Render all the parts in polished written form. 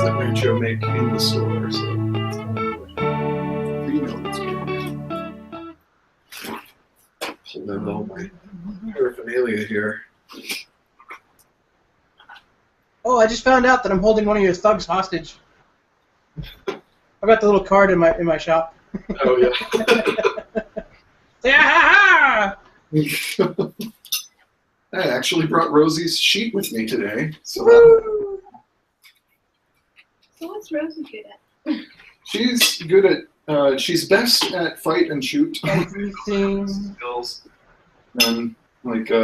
that Rancho make in the store, so you know it's good. Hold out all my paraphernalia here. Oh, I just found out that I'm holding one of your thugs hostage. I got the little card in my shop. Oh yeah. Yeah! I actually brought Rosie's sheet with me today. So what's Rosie good at? she's good at. She's best at fight and shoot. Everything. Skills. And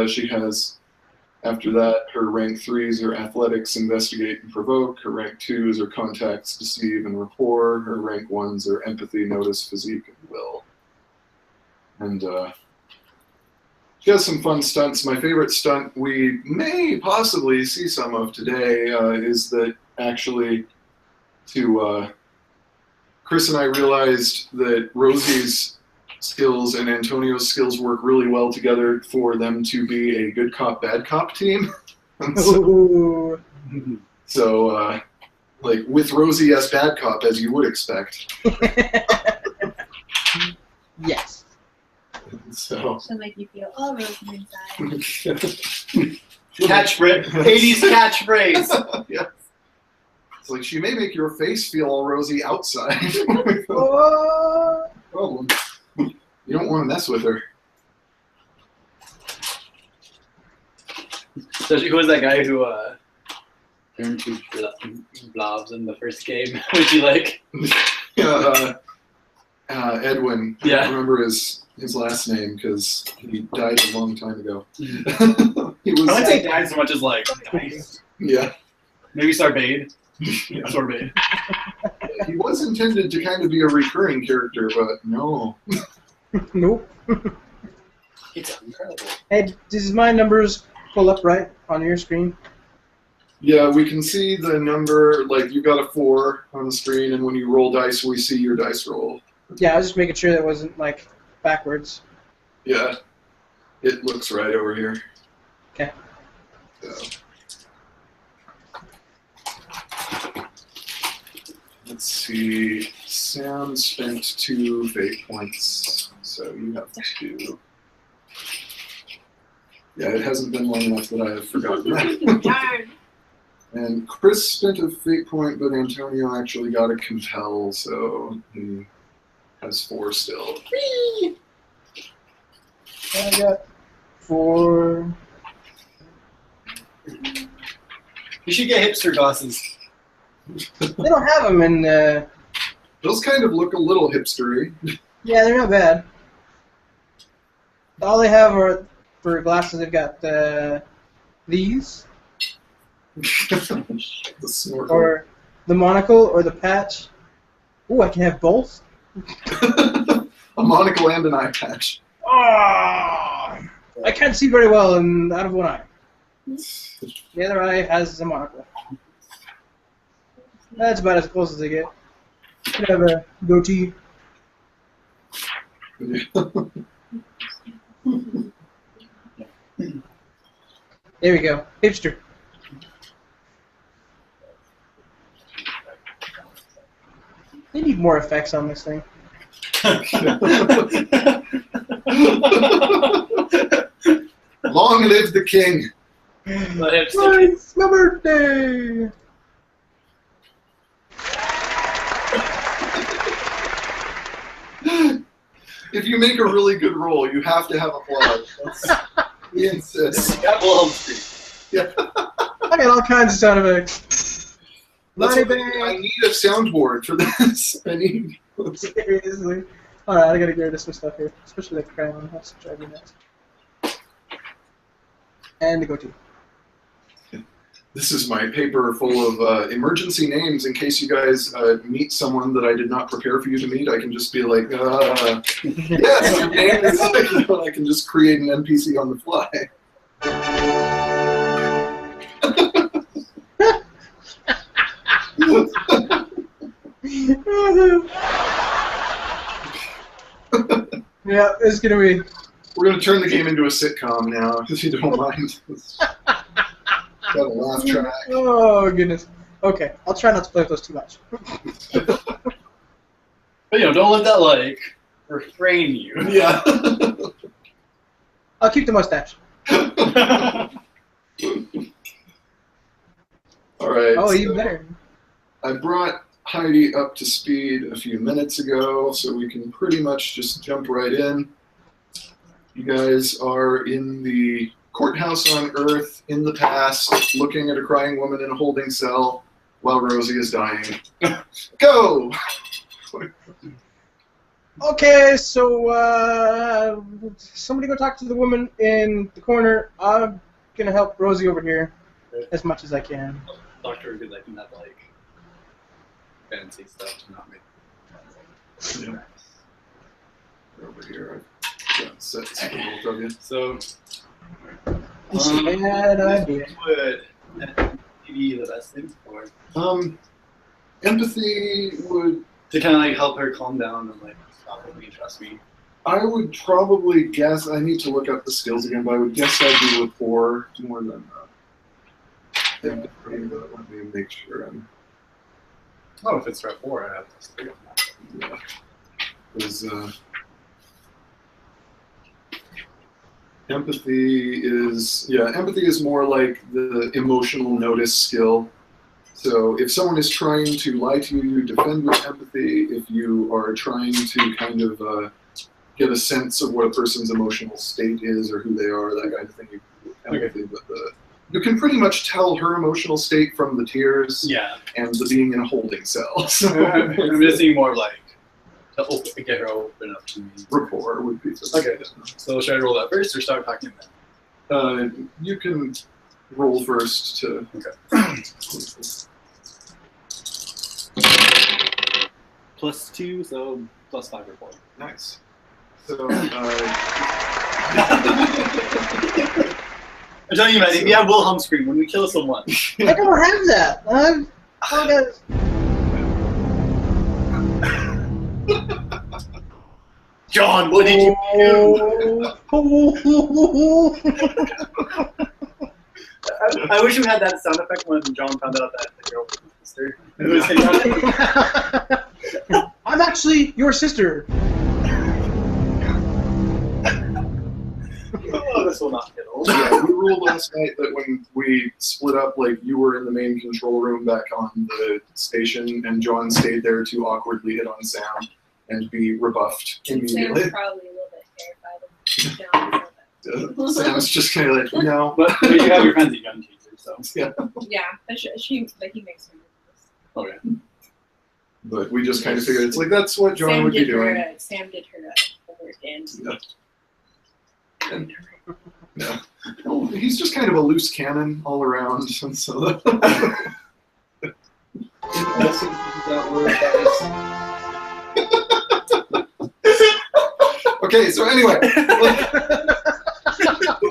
she has. After that, her rank 3s are athletics, investigate, and provoke. Her rank 2s are contacts, deceive, and rapport. Her rank 1s are empathy, notice, physique, and will. And she has some fun stunts. My favorite stunt we may possibly see some of today is that actually Chris and I realized that Rosie's skills and Antonio's skills work really well together for them to be a good cop, bad cop team. So with Rosie as bad cop, as you would expect. Yes. So make you feel all Rosie inside. Catchphrase, 80s catchphrase. Yeah. It's like she may make your face feel all rosy outside. Problem. You don't want to mess with her. So who was that guy who turned to blobs in the first game? Would you like? Edwin. Yeah. I don't remember his last name because he died a long time ago. He was. I wouldn't say died so much as like nice. Yeah. Maybe Starbade. Yeah. Starbade. He was intended to kind of be a recurring character, but no. Nope. It's incredible. Hey, does my numbers pull up right on your screen? Yeah, we can see the number, like you got a 4 on the screen, and when you roll dice, we see your dice roll. Yeah, I was just making sure that wasn't, like, backwards. Yeah, it looks right over here. Okay. So. Let's see, Sam spent 2 fate points, so you have 2. Yeah, it hasn't been long enough that I have forgotten that. Darn. And Chris spent a fate point, but Antonio actually got a compel, so he has 4 still. I got 4. You should get hipster glasses. They don't have them in. Those kind of look a little hipstery. Yeah, they're not bad. All they have are for glasses. They've got these, The snorkel. or the monocle, or the patch. Ooh, I can have both. A monocle and an eye patch. Oh, I can't see very well out of one eye. The other eye has a monocle. That's about as close as I get. You can have a goatee. There we go. Hipster. They need more effects on this thing. Long live the king. The hipster. It's my birthday! If you make a really good roll, you have to have applause. We insist. Got Wilhelm Street. Yeah. I got all kinds of sound effects. Money I need a soundboard for this. I need. Seriously. Alright, I gotta get rid of some stuff here. Especially the crown. That's driving me nuts. And the goatee. This is my paper full of emergency names in case you guys meet someone that I did not prepare for you to meet. I can just be like, yes, your name is like, I can just create an NPC on the fly. Yeah, it's gonna be. We're gonna turn the game into a sitcom now, if you don't mind. Got a laugh track. Oh goodness. Okay, I'll try not to play with those too much. But don't let that refrain you. Yeah. I'll keep the mustache. All right. Oh, so even better. I brought Heidi up to speed a few minutes ago, so we can pretty much just jump right in. You guys are in the courthouse on Earth in the past, looking at a crying woman in a holding cell while Rosie is dying. Go! Okay, so somebody go talk to the woman in the corner. I'm gonna help Rosie over here as much as I can. Doctor would be like, not fancy stuff to not make. Yeah. Over here, I've got sets for both of you. So, It's a bad idea. would be the best thing for her? Empathy would. To kind of help her calm down and stop with me, trust me. I would probably guess. I need to look up the skills again, but I would guess that'd be rapport more than empathy. But let me make sure I'm. Oh, if it's rapport, I have to stay on that. Yeah. Because empathy is more like the emotional notice skill. So if someone is trying to lie to you, you defend with empathy. If you are trying to kind of get a sense of what a person's emotional state is or who they are, that kind of thing, you can do empathy. Okay. But you can pretty much tell her emotional state from the tears and the being in a holding cell. So I'm just seeing more to get her open up to me. Rapport would be okay. So should I roll that first or start talking then? You can roll first to. Okay. +2, so +5 rapport. Nice. So. I'm telling you, man, if you have Wilhelm scream when we kill someone. I don't have that. I got. John, what did you do? I wish you had that sound effect when John found out that the girl was his sister. I'm actually your sister. Oh, this will not get old. Yeah, we ruled last night that when we split up, you were in the main control room back on the station, and John stayed there to awkwardly hit on Sam and be rebuffed immediately. Sam's probably a little bit terrified of John. Sam's just kind of like, no. But you have your fancy gun teaser, so. Yeah. Yeah, but he makes me nervous. Okay. But we just kind of figured it's that's what John would be doing. Sam did her homework and. Yeah. Well, he's just kind of a loose cannon all around, and so. Okay, so anyway, the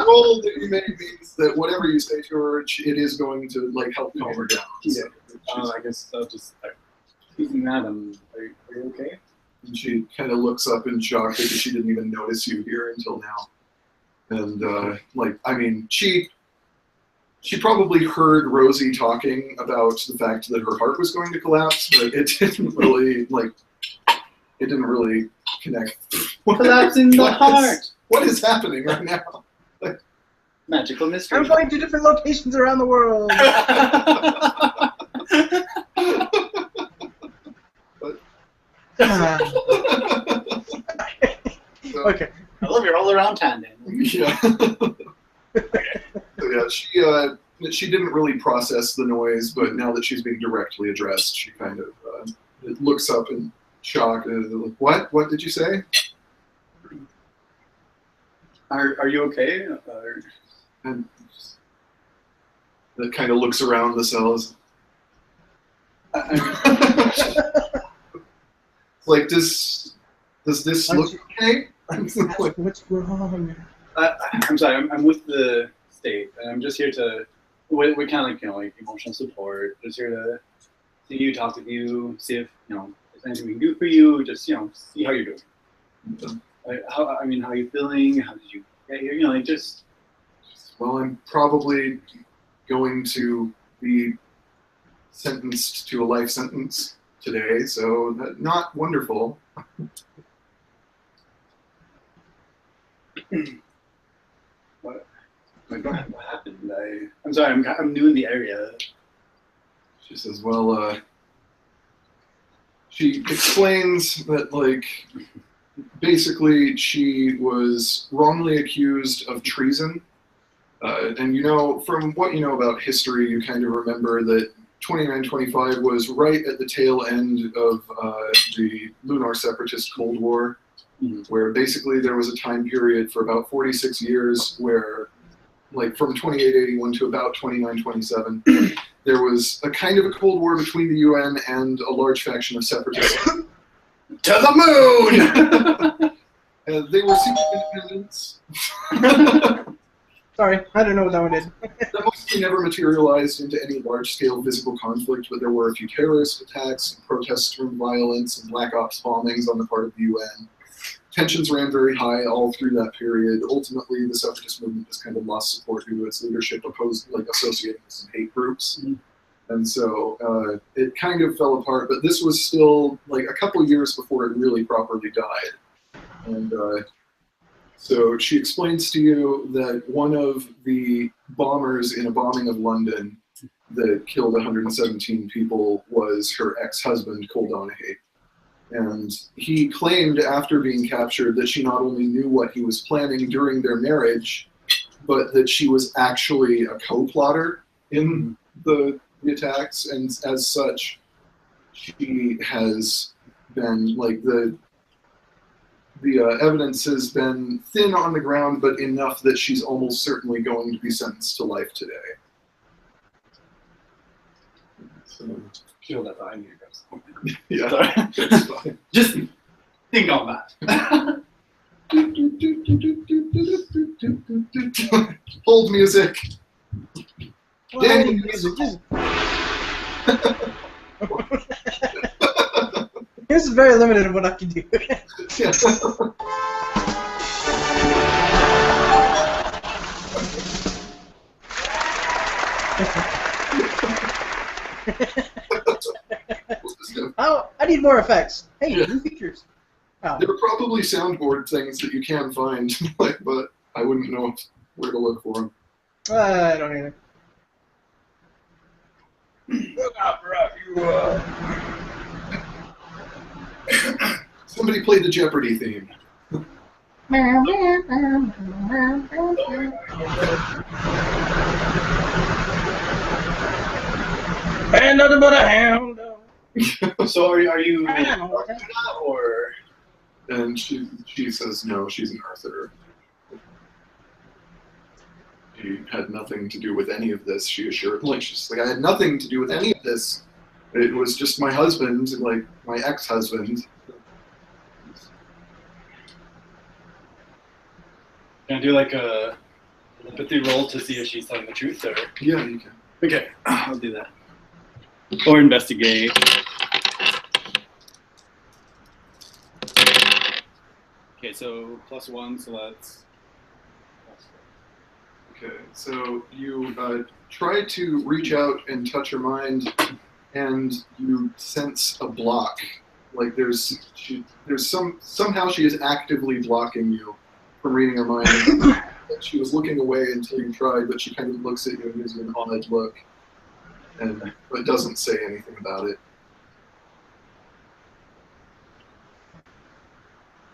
roll that you make means that whatever you say to her, it is going to help calm her down. Yeah. So I guess I'll just using that. Are you okay? and she kind of looks up in shock because she didn't even notice you here until now. And she probably heard Rosie talking about the fact that her heart was going to collapse, but it didn't really connect. Collapsing the heart. What is happening right now? Magical mystery. I'm going to different locations around the world. Okay. I love your all-around tandem. Yeah. So yeah, she didn't really process the noise, but now that she's being directly addressed, she kind of looks up in shock. What? What did you say? Are you okay? And that kind of looks around the cells. Does this look okay? What's wrong? I'm sorry. I'm with the state, and I'm just here to. We're kind of emotional support. Just here to see you, talk with you, see if there's anything we can do for you. Just see how you're doing. How are you feeling? How did you get here? Well, I'm probably going to be sentenced to a life sentence today, so not wonderful. What happened? I'm sorry, I'm new in the area. She says, well, she explains that, like, basically she was wrongly accused of treason. And you know, from what you know about history, you kind of remember that 2925 was right at the tail end of the Lunar Separatist Cold War, where basically there was a time period for about 46 years where, like, from 2881 to about 2927, there was a kind of a Cold War between the UN and a large faction of separatists. To the moon! And they were seeking independence. Sorry, I don't know what that one did. That mostly never materialized into any large-scale physical conflict, but there were a few terrorist attacks, and protests-driven violence, and black ops bombings on the part of the UN. Tensions ran very high all through that period. Ultimately, the separatist movement just kind of lost support due to its leadership associated with some hate groups. And so it kind of fell apart, but this was still like a couple years before it really properly died. And so she explains to you that one of the bombers in a bombing of London that killed 117 people was her ex-husband, Cole Donaghy. And he claimed after being captured that she not only knew what he was planning during their marriage, but that she was actually a co-plotter in the attacks, and as such, she has been, like, the evidence has been thin on the ground, but enough that she's almost certainly going to be sentenced to life today. So, Kill that behind you guys. yeah, Sorry. that's fine. Just think on that. Hold music. Well, Daniel, music, just... This is very limited in what I can do. Yeah. Oh, I need more effects. Hey, Yeah. new features. Oh. There are probably soundboard things that you can find, like, but I wouldn't know where to look for them. I don't either. Look out for you. Somebody play the Jeopardy theme. And nothing but a hound dog. So are you or And she says no, she's an Arthur. She had nothing to do with any of this, she assured. Like, she's like, I had nothing to do with any of this. It was just my husband, like, my ex-husband. can I do like a empathy roll to see if she's telling the truth or? Yeah, you can. Okay, I'll do that. Or investigate. Okay, so +1, so that's. Okay, so you try to reach out and touch her mind, and you sense a block. Like somehow she is actively blocking you from reading her mind. She was looking away until you tried, but she kind of looks at you and gives you an odd look, but doesn't say anything about it.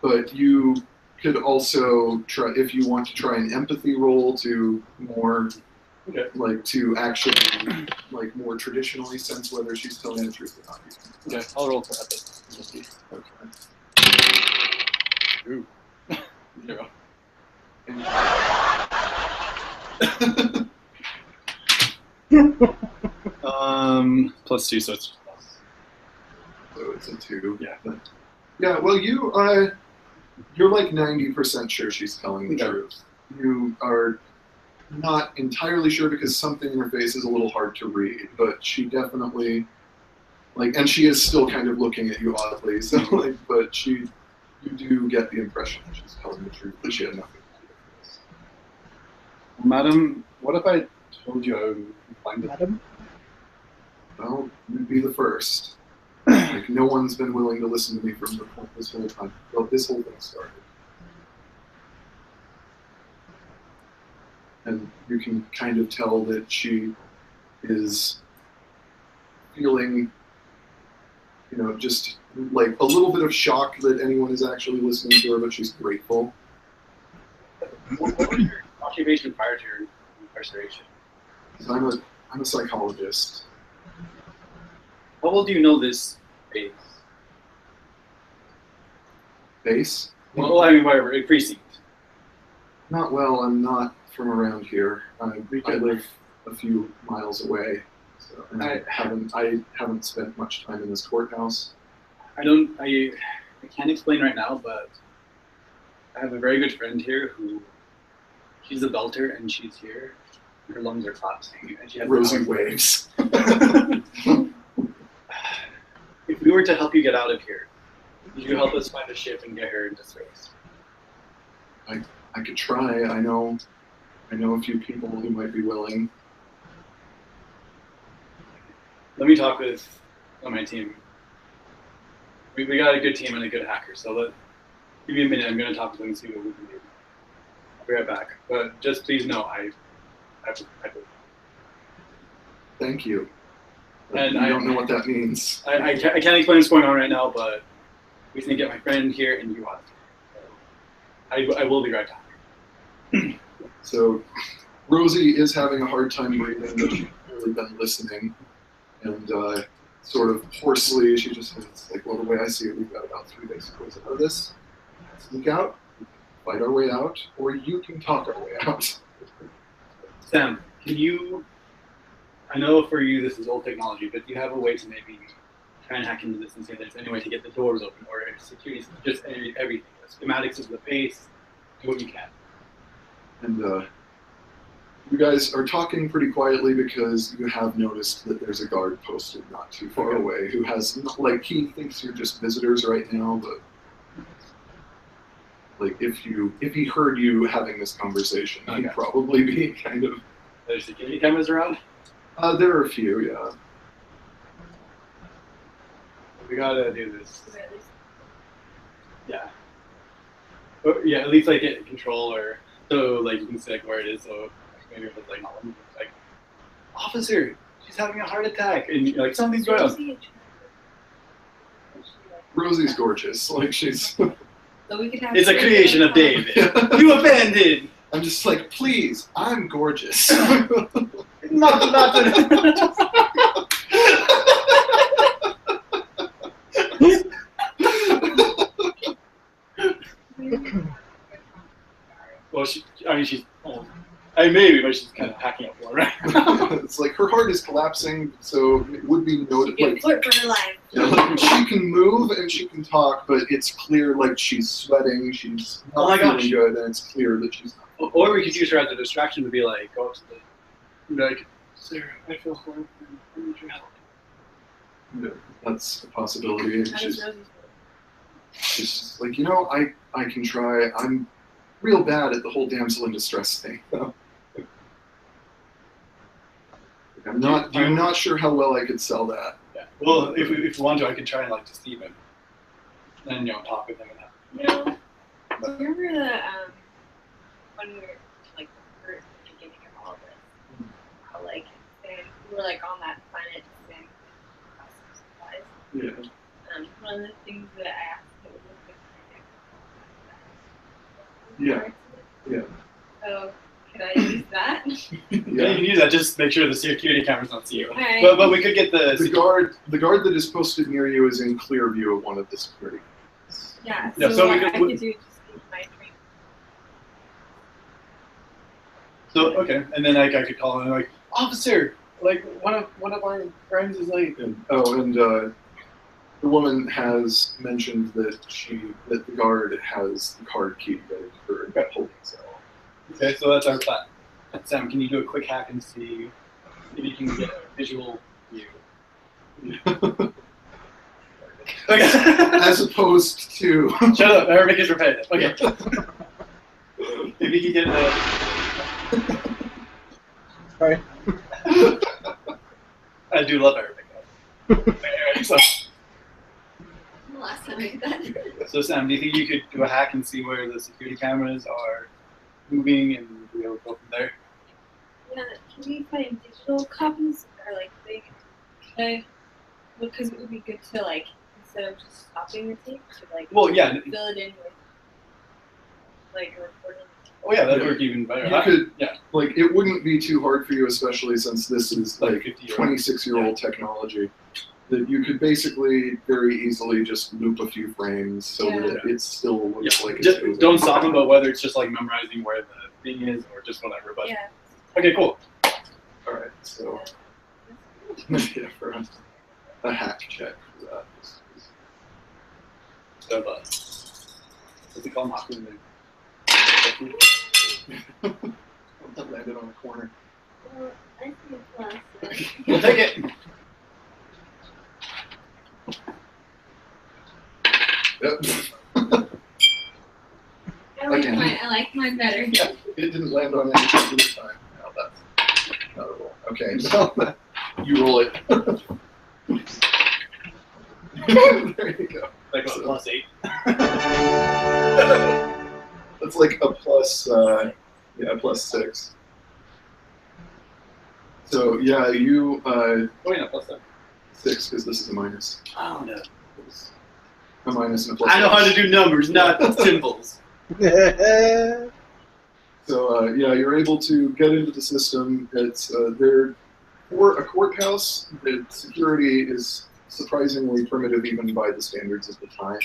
But you could also try, if you want to try an empathy roll to more, like, to actually, like, more traditionally sense whether she's telling the truth or not. Okay, I'll roll for empathy. Okay. Ooh. 0. +2, so it's. So it's a 2. Yeah. But, yeah. Well, you're like 90% sure she's telling the truth. You are not entirely sure because something in her face is a little hard to read, but she definitely, like, and she is still kind of looking at you oddly. So, like, but you do get the impression that she's telling the truth, but she had nothing to do with this. Madam, what if I told you I would find it? Madam? Well, you'd be the first. Like, no one's been willing to listen to me from the point this whole time. Well, this whole thing started. And you can kind of tell that she is feeling, just like a little bit of shock that anyone is actually listening to her, but she's grateful. What was your occupation prior to your incarceration? 'Cause I'm a psychologist. How well do you know this base? Base? Well, I mean, whatever, a precinct. Not well. I'm not from around here. I live a few miles away, so and I haven't spent much time in this courthouse. I can't explain right now, but I have a very good friend here who, she's a belter and she's here. Her lungs are collapsing and she has Rosie waves. If we were to help you get out of here, would you help us find a ship and get her into service? I could try. I know a few people who might be willing. Let me talk with on my team. We got a good team and a good hacker, so give me a minute. I'm going to talk to them and see what we can do. I'll be right back. But just please know, I Thank you. And I don't know what that means. I can't explain what's going on right now, but we can get my friend here and you out. So I will be right back. So Rosie is having a hard time breathing, but she's really been listening. And sort of hoarsely, she just says, like, well, the way I see it, we've got about 3 days to close out of this. Sneak out, fight our way out, or you can talk our way out. Sam, can you, I know for you this is old technology, but do you have a way to maybe try and hack into this and see if there's any way to get the doors open or security, just everything, the schematics of the base, do what you can. And you guys are talking pretty quietly because you have noticed that there's a guard posted not too far away who has, like, he thinks you're just visitors right now, but like if he heard you having this conversation, he'd probably be kind of. There's security cameras around? There are a few, yeah. We gotta do this. Yeah. But yeah, at least like get control or so like you can see like where it is. So maybe if it's like not like, officer, she's having a heart attack, and you're like something's going on. Rosie's gorgeous, like she's. So we could have It's a creation of David. You abandoned. I'm just like, please, I'm gorgeous. not Well, she's. Maybe, but she's kind of packing up more, right? It's like her heart is collapsing, so it would be noted. Get Like, flirt for her life. yeah, like, she can move and she can talk, but it's clear like she's sweating, she's not feeling good, and it's clear that she's not. Or we could use her as a distraction to be like, go up to the, be like, Sarah, I feel horrible. I need your help. Yeah, that's a possibility. And How does Rosie feel? she's just like, I can try. I'm real bad at the whole damsel in distress thing, though. I'm not sure how well I could sell that. Yeah. Well, if we want to, I could try and like deceive him, and talk with him and that. Do you remember the when we were like the first beginning of all this, how like we were like on that planet and supplies. Yeah. One of the things that I asked him was Yeah. So could I use that? Yeah, you can use that. Just make sure the security cameras don't see you. Okay. But we could get The guard that is posted near you is in clear view of one of the security cameras. Yeah. Yeah, So, so we what could- I could do just use my training. So okay, and then like I could call him like, officer, like one of our friends is like. And the woman has mentioned that the guard has the card key to get into her holding cell. Okay, so that's our plan. Sam, can you do a quick hack and see if you can get a visual view? Okay. As opposed to. Shut up, Arabic is repetitive. Okay. If you can get a. Sorry. I do love Arabic. So, The last time I did that. so Sam, do you think you could do a hack and see where the security cameras are moving and be able to go from there? Yeah, can we find digital copies or like big? Because it would be good to like instead of just stopping the tape to like Well, yeah. fill it in with like a recording. Oh yeah, that'd work even better. You could, yeah. like, it wouldn't be too hard for you, especially since this is like 50-year-old 26-year-old technology, that you could basically very easily just loop a few frames so that it still looks like it's Just moving. don't stop them, but whether it's just like memorizing where the thing is or just whatever. But Yeah. okay, cool. All right, so yeah, for a hack check for that. So, what's it called? That landed on a corner. Well, I think it's less. We'll take it. Yep. Again. I like mine better. Yeah, it didn't land on anything this time. No, that's not a roll. Okay, so you roll it. There you go. Like So- +8. That's like a plus, +6. So yeah, you Oh yeah, +7. 6 because this is a minus. Oh no. A minus and a plus. I know how to do numbers, not symbols. So yeah, you're able to get into the system. It's there for a courthouse. The security is surprisingly primitive, even by the standards of the time.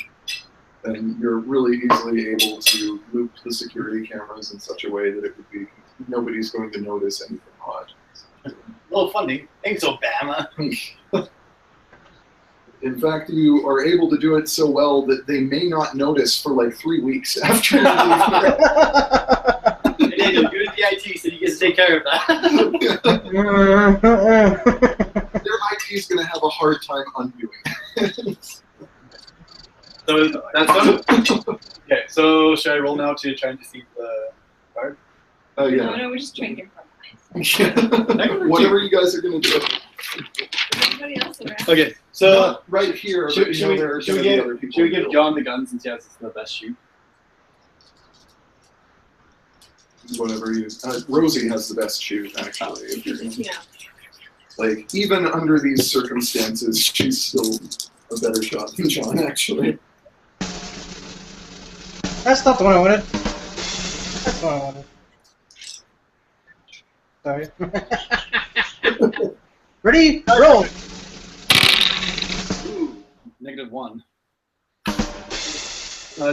And you're really easily able to loop the security cameras in such a way that it would be nobody's going to notice anything odd. A little funding. Thanks, Obama. In fact, you are able to do it so well that they may not notice for like 3 weeks after you leave here. Hey, Daniel, you're in the IT, so you get to take care of that. Their IT is going to have a hard time undoing it. So that's fun. Okay, so should I roll now to try and deceive the guard? Oh No, yeah. no, we're just drinking from mine. Whatever you guys are going to do. Is anybody else around? Okay, so Not right here, but you know there are should going we to be give, other people. should we in the give middle. John the gun since he has the best shoot? Whatever you. Rosie has the best shoot, actually. If you're gonna, Yeah. like, even under these circumstances, she's still a better shot than John, actually. That's not the one I wanted. That's the one I wanted. Sorry. Ready? Roll! Ooh, -1.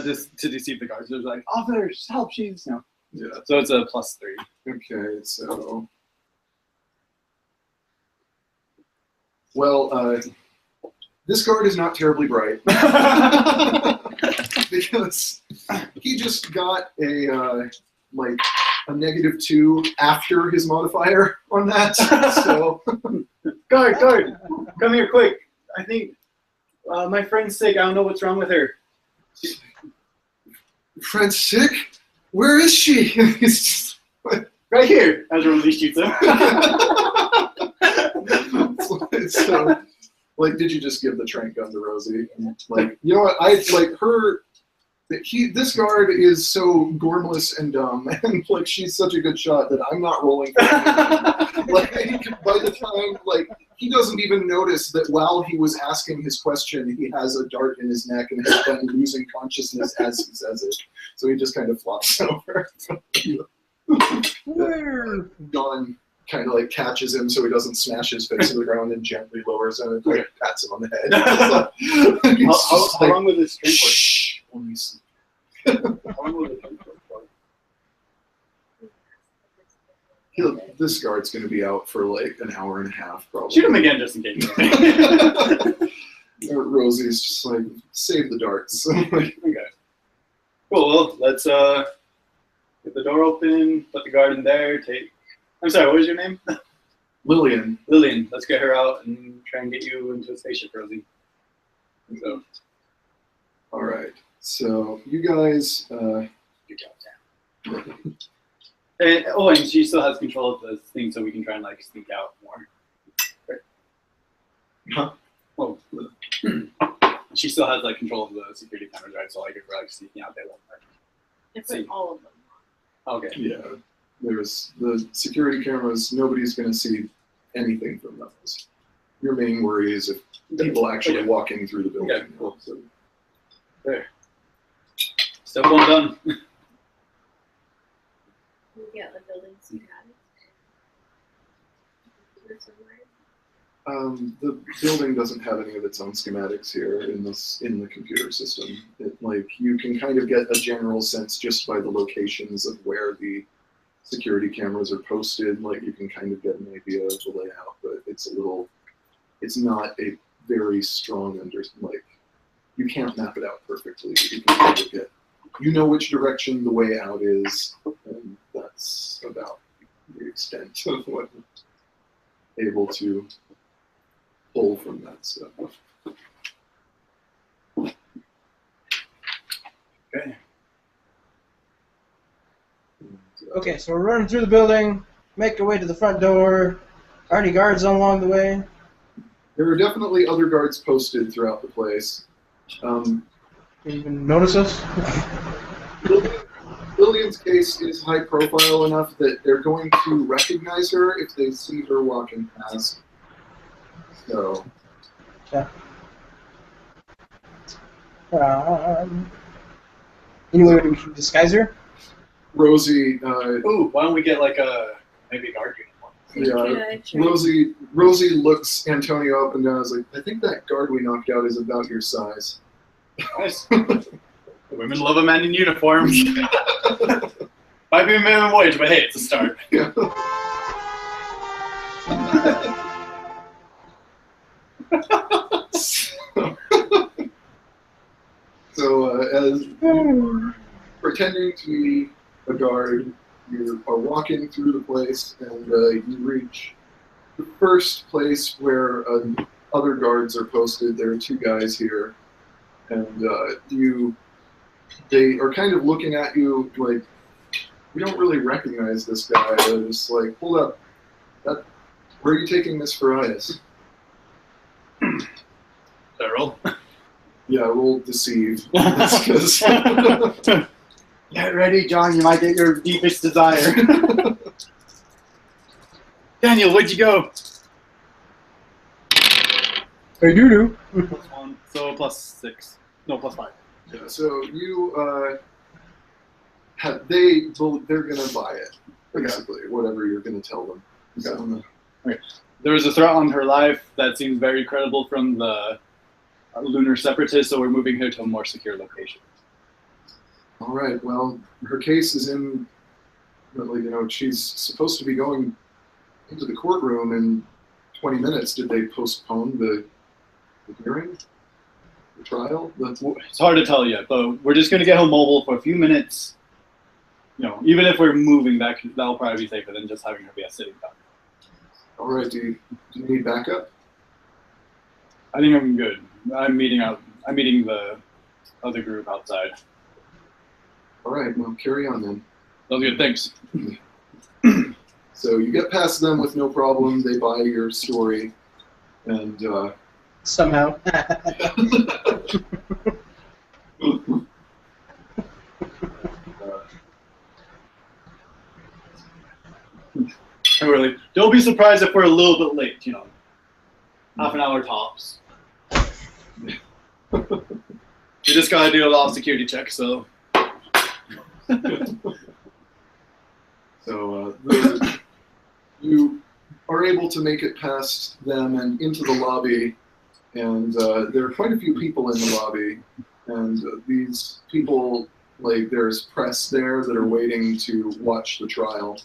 Just to deceive the guards. There's like, officers, help, she's no. Yeah. So it's a +3. Okay, so. Well, this guard is not terribly bright. Because he just got a like a -2 after his modifier on that. So Guard, come here quick. I think my friend's sick. I don't know what's wrong with her. friend's sick? Where is she? He's just Right here. As Rosie shoots him. so, like, did you just give the trank gun to Rosie? And, like, you know what? I like her. This guard is so gormless and dumb, and like she's such a good shot that I'm not rolling for him. Like by the time, like he doesn't even notice that while he was asking his question, he has a dart in his neck and has been losing consciousness as he says it. So he just kind of flops over. Dawn kind of like catches him so he doesn't smash his face to the ground and gently lowers him and like pats him on the head. How long was this drink for? Shh. Only sleep. How long was the drink for? This guard's going to be out for like an hour and a half, probably. Shoot him again just in case. Rosie's just like, save the darts. Okay. Cool. Well, let's get the door open, put the guard in there, I'm sorry, what was your name? Lillian. Lillian. Let's get her out and try and get you into a spaceship, Rosie. So, All right. So you guys. good job, Sam. And she still has control of the thing, so we can try and like sneak out more. Right. Huh? Well, she still has like control of the security cameras, right? So like if we're like sneaking out, they won't. It's like all of them. Okay. Yeah, there's the security cameras. Nobody's going to see anything from those. Your main worry is if people actually walking through the building. Okay, cool. So, There. Step one done. Yeah, the building schematics. Or somewhere. the building doesn't have any of its own schematics here in the computer system. Like you can kind of get a general sense just by the locations of where the security cameras are posted. Like you can kind of get an idea of the layout, but it's not a very strong you can't map it out perfectly. You can kind of you know which direction the way out is, and that's about the extent of what I'm able to pull from that stuff. Okay. Okay, so we're running through the building, make our way to the front door. Are any guards along the way? There are definitely other guards posted throughout the place. Can you even notice us? Lillian's case is high profile enough that they're going to recognize her if they see her walking past. So. Yeah. Anyway, we can disguise her? Rosie. Ooh, why don't we get like maybe a guard uniform? Yeah. Rosie looks Antonio up and down. Is like, I think that guard we knocked out is about your size. Nice. Women love a man in uniform. Might be a minimum wage, but hey, it's a start. Yeah. So, as pretending to be a guard, you are walking through the place, and you reach the first place where other guards are posted. There are two guys here, and they are kind of looking at you like, we don't really recognize this guy. They're just like, hold up, where are you taking Miss Farias? Roll. Yeah, roll deceive. Get ready, John. You might get your deepest desire. Daniel, where'd you go? I do. +1, so +6. No, +5. Yeah, so you they're gonna buy it, basically, whatever you're gonna tell them. So, Okay. There is a threat on her life that seems very credible from the lunar separatists, so we're moving her to a more secure location. all right, well, her case is in, she's supposed to be going into the courtroom in 20 minutes. Did they postpone the hearing, the trial? It's hard to tell yet, but we're just going to get her mobile for a few minutes. Even if we're moving back, that'll probably be safer than just having her be a sitting duck. All right, do you need backup? I think I'm good. I'm meeting the other group outside. All right, well, carry on then. Those good, thanks. So you get past them with no problem. They buy your story, and Somehow. And we're like, don't be surprised if we're a little bit late, half an hour tops. We just gotta do a lot of security checks, so. So you are able to make it past them and into the lobby, and there are quite a few people in the lobby, and these people, there's press there that are waiting to watch the trial,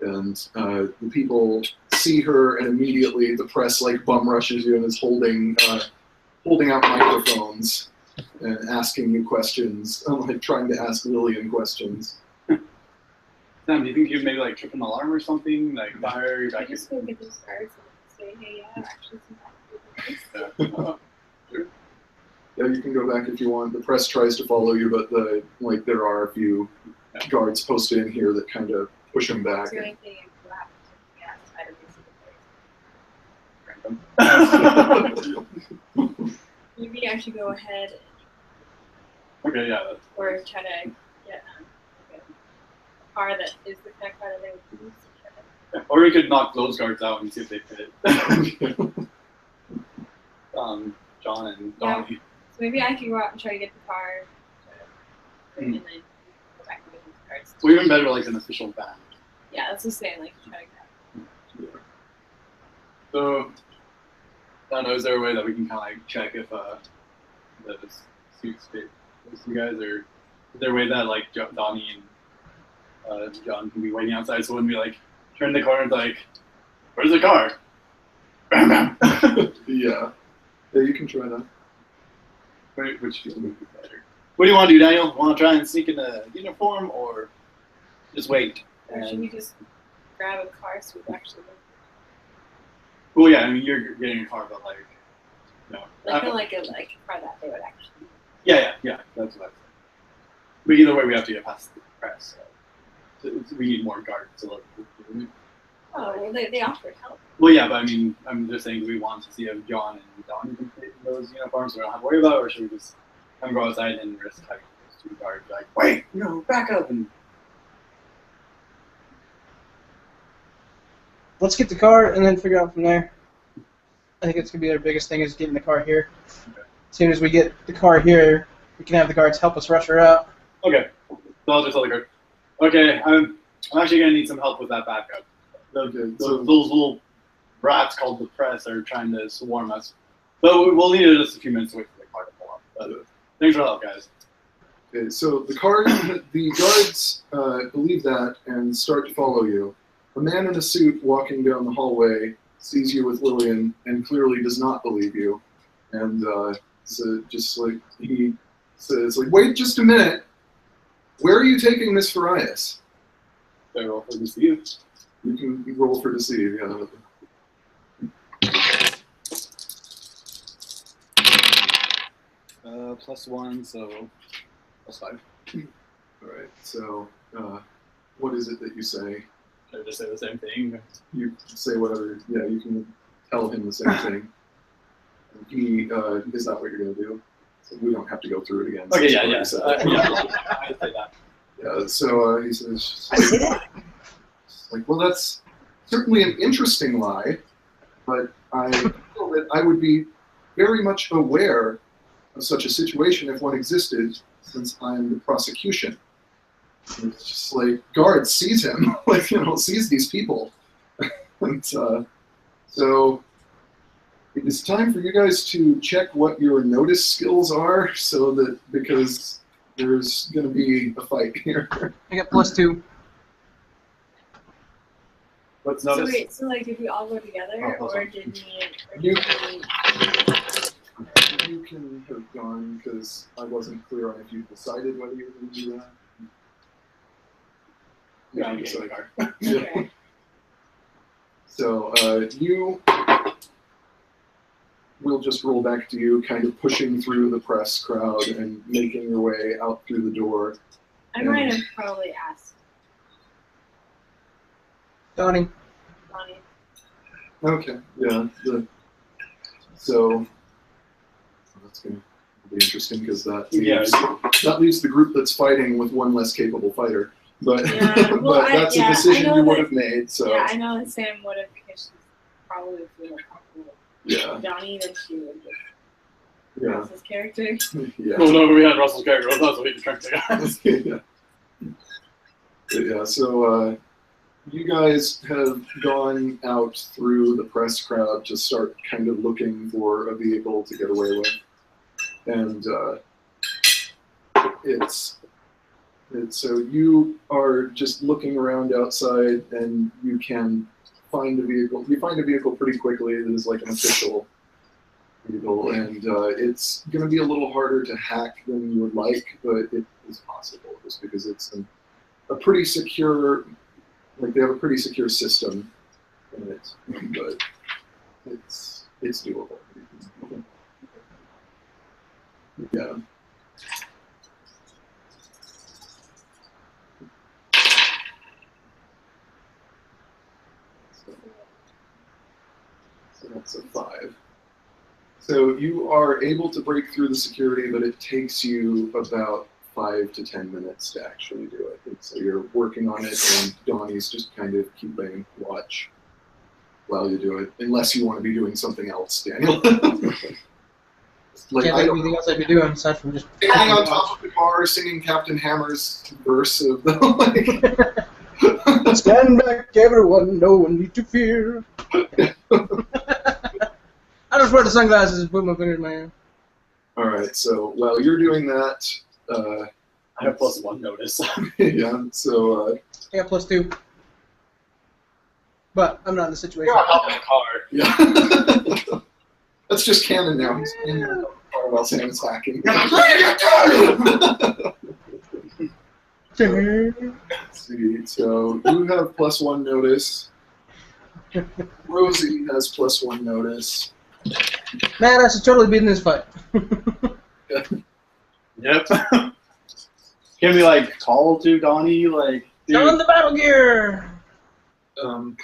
and the people see her, and immediately the press bum rushes you and is holding out microphones and asking you questions, trying to ask Lillian questions. Sam, do you think you'd maybe trip an alarm or something? Fire your I back? just go get those cards and say, hey, yeah, actually, some Yeah, you can go back if you want. The press tries to follow you, but there are a few guards posted in here that kind of push them back. Is there anything left outside of this them. Maybe I should go ahead Okay, yeah. or try to get like a car that is the kind of car that they would use. Or we could knock those guards out and see if they fit. John and Yeah. Donnie. So maybe I can go out and try to get the car, and then go back and get these cards. So even better, like an official band. Yeah, that's what I'm saying. Like try to grab. So, I don't know, is there a way that we can kind of like check if the suits fit those two guys, or is there a way that like Donnie and John can be waiting outside, so when we like turn the corner, it's like, where's the car? Bam, bam. Yeah. Yeah, you can try that. Which would be better? What do you want to do, Daniel? Want to try and sneak in a uniform, or just wait? Or should we just grab a car so we actually Well, yeah, I mean, you're getting a car, but like, no. like a car that they would actually. Yeah, that's what I said. But either way, we have to get past the press. So we need more guards to look. Oh well, they offered help. Well, yeah, but I mean, I'm just saying we want to see if John and Donnie can fit in those uniforms, so we don't have to worry about it, or should we just kind of go outside and risk having those two guards like, wait, back up and. Let's get the car and then figure out from there. I think it's gonna be our biggest thing is getting the car here. Okay. As soon as we get the car here, we can have the guards help us rush her out. Okay, so I'll just tell the guard. Okay, I'm actually gonna need some help with that backup. Those little rats called the press are trying to swarm us, but we'll need just a few minutes to wait for the car to pull up. But thanks for the help, guys. Okay, so the guards believe that and start to follow you. A man in a suit walking down the hallway sees you with Lillian and clearly does not believe you. And so just like he says, like, wait just a minute. Where are you taking Miss Farias? Better roll for deceive. You can roll for deceive, yeah. +1, so +5. All right, so what is it that you say? Should I just say the same thing? You say whatever, yeah, you can tell him the same thing. And he, is that what you're going to do? So we don't have to go through it again. Okay, since yeah. you already said it. I say that. Yeah, so he says, I say that. like, well, that's certainly an interesting lie, but I feel that I would be very much aware of such a situation if one existed, since I'm the prosecution. And it's just like, guards, seize him, like, seize these people. And so it is time for you guys to check what your notice skills are, so that, because there's going to be a fight here. I got +2. Let's So notice. wait, so like did we all go together, Oh, or did we? You can have gone, because I wasn't clear on if you decided whether you were going to do that. Yeah, you okay, decided. car. Okay. So you will just roll back to you, kind of pushing through the press crowd and making your way out through the door. I might have probably asked Donnie. Bonnie. Okay, yeah. So that's going to be interesting, because that leaves the group that's fighting with one less capable fighter. But, Yeah, well, but that's a I decision know you would that- have made. So Yeah, I know that Sam would have, because she's probably more comfortable yeah, with Johnny than she would with yeah, Russ's character. yeah. Well, no, we had Russell's character. That's what we can track the guys. Yeah, so you guys have gone out through the press crowd to start kind of looking for a vehicle to get away with. And so you are just looking around outside, and you can find a vehicle. You find a vehicle pretty quickly that is like an official vehicle, and it's going to be a little harder to hack than you would like, but it is possible, just because it's a pretty secure, like they have a pretty secure system in it, but it's doable. Yeah. So So 5. So you are able to break through the security, but it takes you about 5 to 10 minutes to actually do it. And so you're working on it, and Donnie's just kind of keeping watch while you do it, unless you want to be doing something else, Daniel. Like, Can't think of anything else I'd be doing aside from just standing on top of the car, singing Captain Hammer's verse of the like. Stand back, everyone, no one need to fear. I just wear the sunglasses and put my finger in my ear. All right, so while you're doing that, I have +1 notice. yeah. So I got +2. But I'm not in the situation. You're not helping the car. yeah, that's just canon now. He's in the car while Sam's hacking. Let's see, so you have +1 notice. Rosie has +1 notice. Man, I should totally be in this fight. Yep. Can we like call to Donnie like? On the battle gear. They know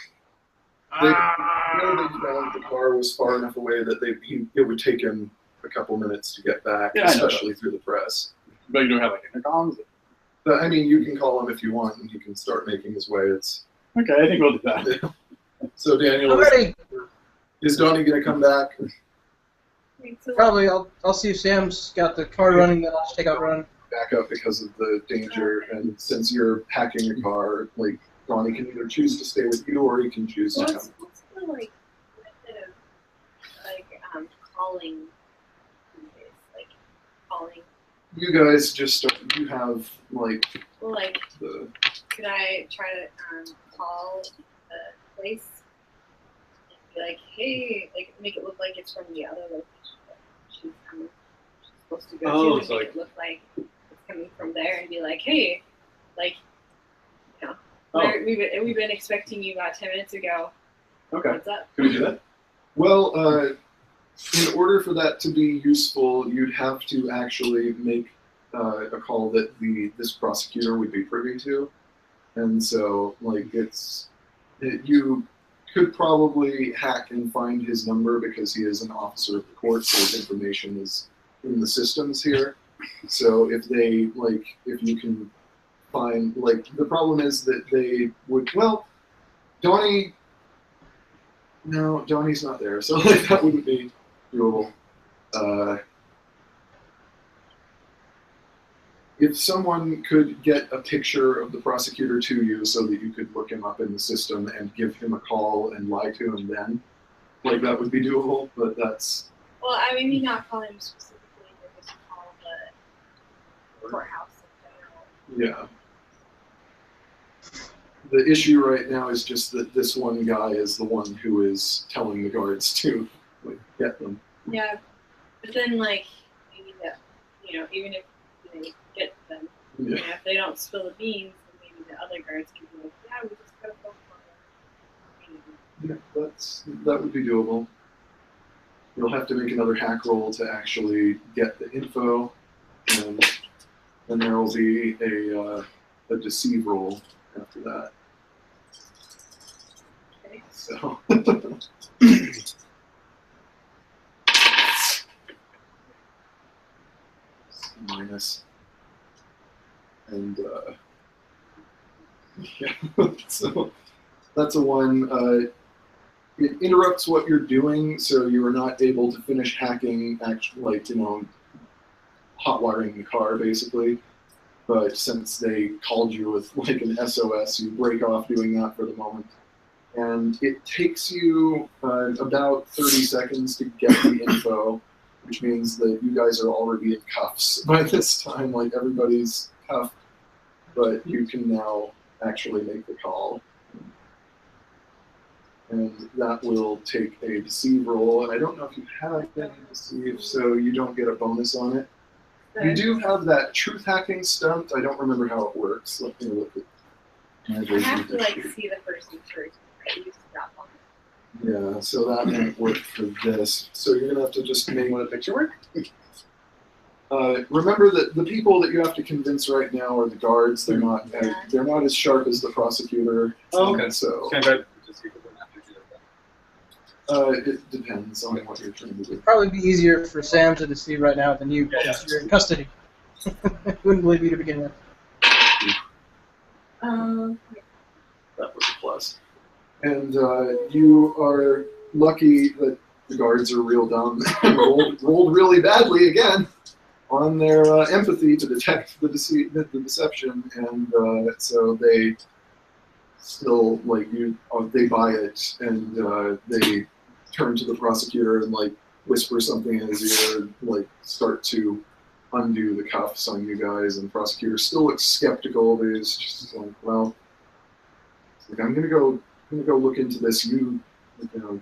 that you found the car was far enough away that it would take him a couple minutes to get back, Yeah, I know especially through the press. But you don't have like intercoms. But I mean, you can call him if you want, and he can start making his way. It's Okay, I think we'll do that. so Daniel. I'm ready. Is Donnie gonna come back? Probably. I'll see if Sam's got the car running, then I'll just take out run. Back up because of the danger, and since you're hacking a car, like Donnie can either choose to stay with you or he can choose to come. What's the like method of like calling? Like calling. You guys just you have like Well, like, the could I try to call the place and be like, hey, like make it look like it's from the other location that she's coming. She's supposed to go Oh, to, and so make like- it look like it's coming from there, and be like, hey, like, you know, Oh. we've been expecting you about 10 minutes ago. Okay. What's up? Can we do that? well. In order for that to be useful, you'd have to actually make a call that this prosecutor would be privy to, and so like you could probably hack and find his number because he is an officer of the court, so his information is in the systems here. So if you can find, like, the problem is that they would, well, Donnie's not there, so like that wouldn't be doable. If someone could get a picture of the prosecutor to you so that you could look him up in the system and give him a call and lie to him then, like, that would be doable, but that's... Well, I mean, maybe not call him specifically, but just call the courthouse in general. Yeah. The issue right now is just that this one guy is the one who is telling the guards to, like, get them. Yeah, but then, like, maybe that, you know, even if they get them, you know, if they don't spill the beans, then maybe the other guards can be like, yeah, we just got a phone call. Yeah, that would be doable. You'll have to make another hack roll to actually get the info, and then there will be a deceive roll after that. Okay. So. Minus. And yeah, so that's a 1. It interrupts what you're doing, so you are not able to finish hacking, actually, like, you know, hot wiring the car basically. But since they called you with like an SOS, you break off doing that for the moment. And it takes you about 30 seconds to get the info, which means that you guys are already in cuffs by this time. Like, everybody's cuffed, but you can now actually make the call. And that will take a deceive roll, and I don't know if you have any deceive, so you don't get a bonus on it. You do have that truth hacking stunt. I don't remember how it works. Let me look at I have to, like, see the person first. I use that one. Yeah, so that won't work for this. So you're gonna have to just make Want a picture work? remember that the people that you have to convince right now are the guards. They're not as sharp as the prosecutor. Oh, okay. So Can I try to just see if we can have to do that? It depends on what you're trying to do. It'd probably be easier for Sam to deceive right now than you, Yeah, since you're in custody. Wouldn't believe you to begin with. That was a plus. And you are lucky that the guards are real dumb and rolled really badly again on their empathy to detect the deception, and so they still they buy it, and they turn to the prosecutor and whisper something in his ear, and start to undo the cuffs on you guys, and the prosecutor still looks skeptical, but he's just like, well, I'm gonna go look into this. You know,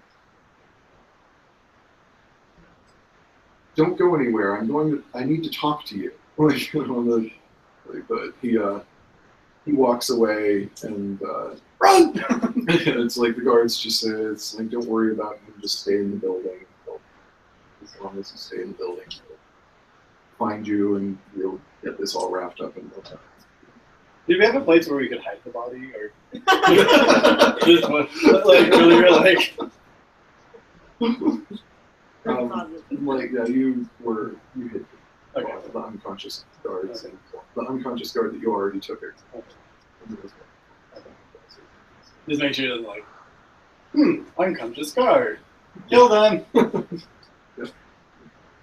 don't go anywhere. I need to talk to you. But he walks away, and run. It's like the guards just say, it's like, don't worry about him. Just stay in the building. As long as you stay in the building, he'll find you, and you'll get this all wrapped up in no time. Did we have a place where we could hide the body, or just really you hit the unconscious guards, and the unconscious guard that you already took it. Just make sure it doesn't unconscious guard. Kill them. Yep.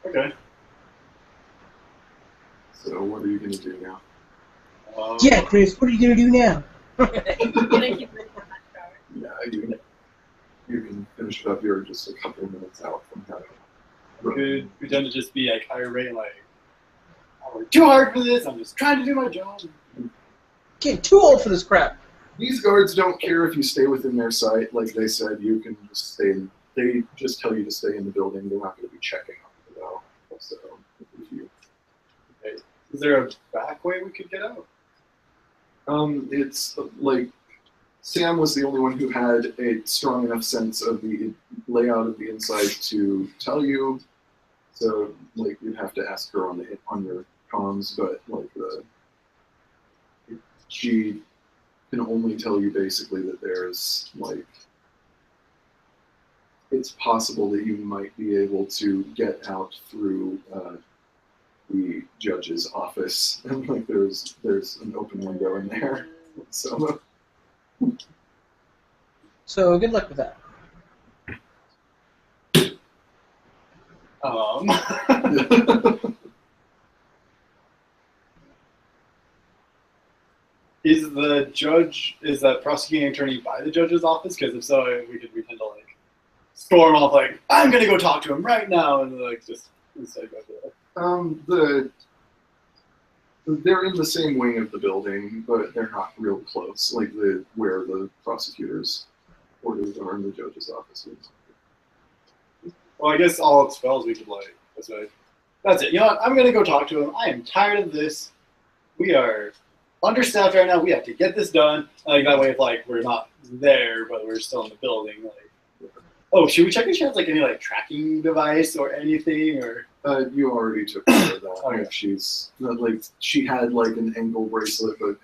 Okay. So what are you gonna do now? Yeah, Chris, what are you going to do now? Yeah, you can finish it up. You're just a couple of minutes out from having. Could pretend to just be irate, I'm too hard for this. I'm just trying to do my job. Getting too old for this crap. These guards don't care if you stay within their sight. Like they said, you can just stay in. They just tell you to stay in the building. They're not going to be checking on you, though. So, if you. Okay. Is there a back way we could get out? It's like Sam was the only one who had a strong enough sense of the layout of the inside to tell you. So, you'd have to ask her on your comms, but she can only tell you basically that there's it's possible that you might be able to get out through the judge's office, and there's an open window in there. So good luck with that. Is that prosecuting attorney by the judge's office? Because if so, we could pretend to storm off I'm gonna go talk to him right now, and just instead go to it. They're in the same wing of the building, but they're not real close, where the prosecutor's orders are in the judge's office. Well, I guess all else fails, we could that's it. You know what? I'm gonna go talk to him. I am tired of this. We are understaffed right now. We have to get this done. That way, if we're not there, but we're still in the building. Oh, should we check if she has any tracking device or anything, or? You already took care of that. Okay. She's she had an ankle bracelet, but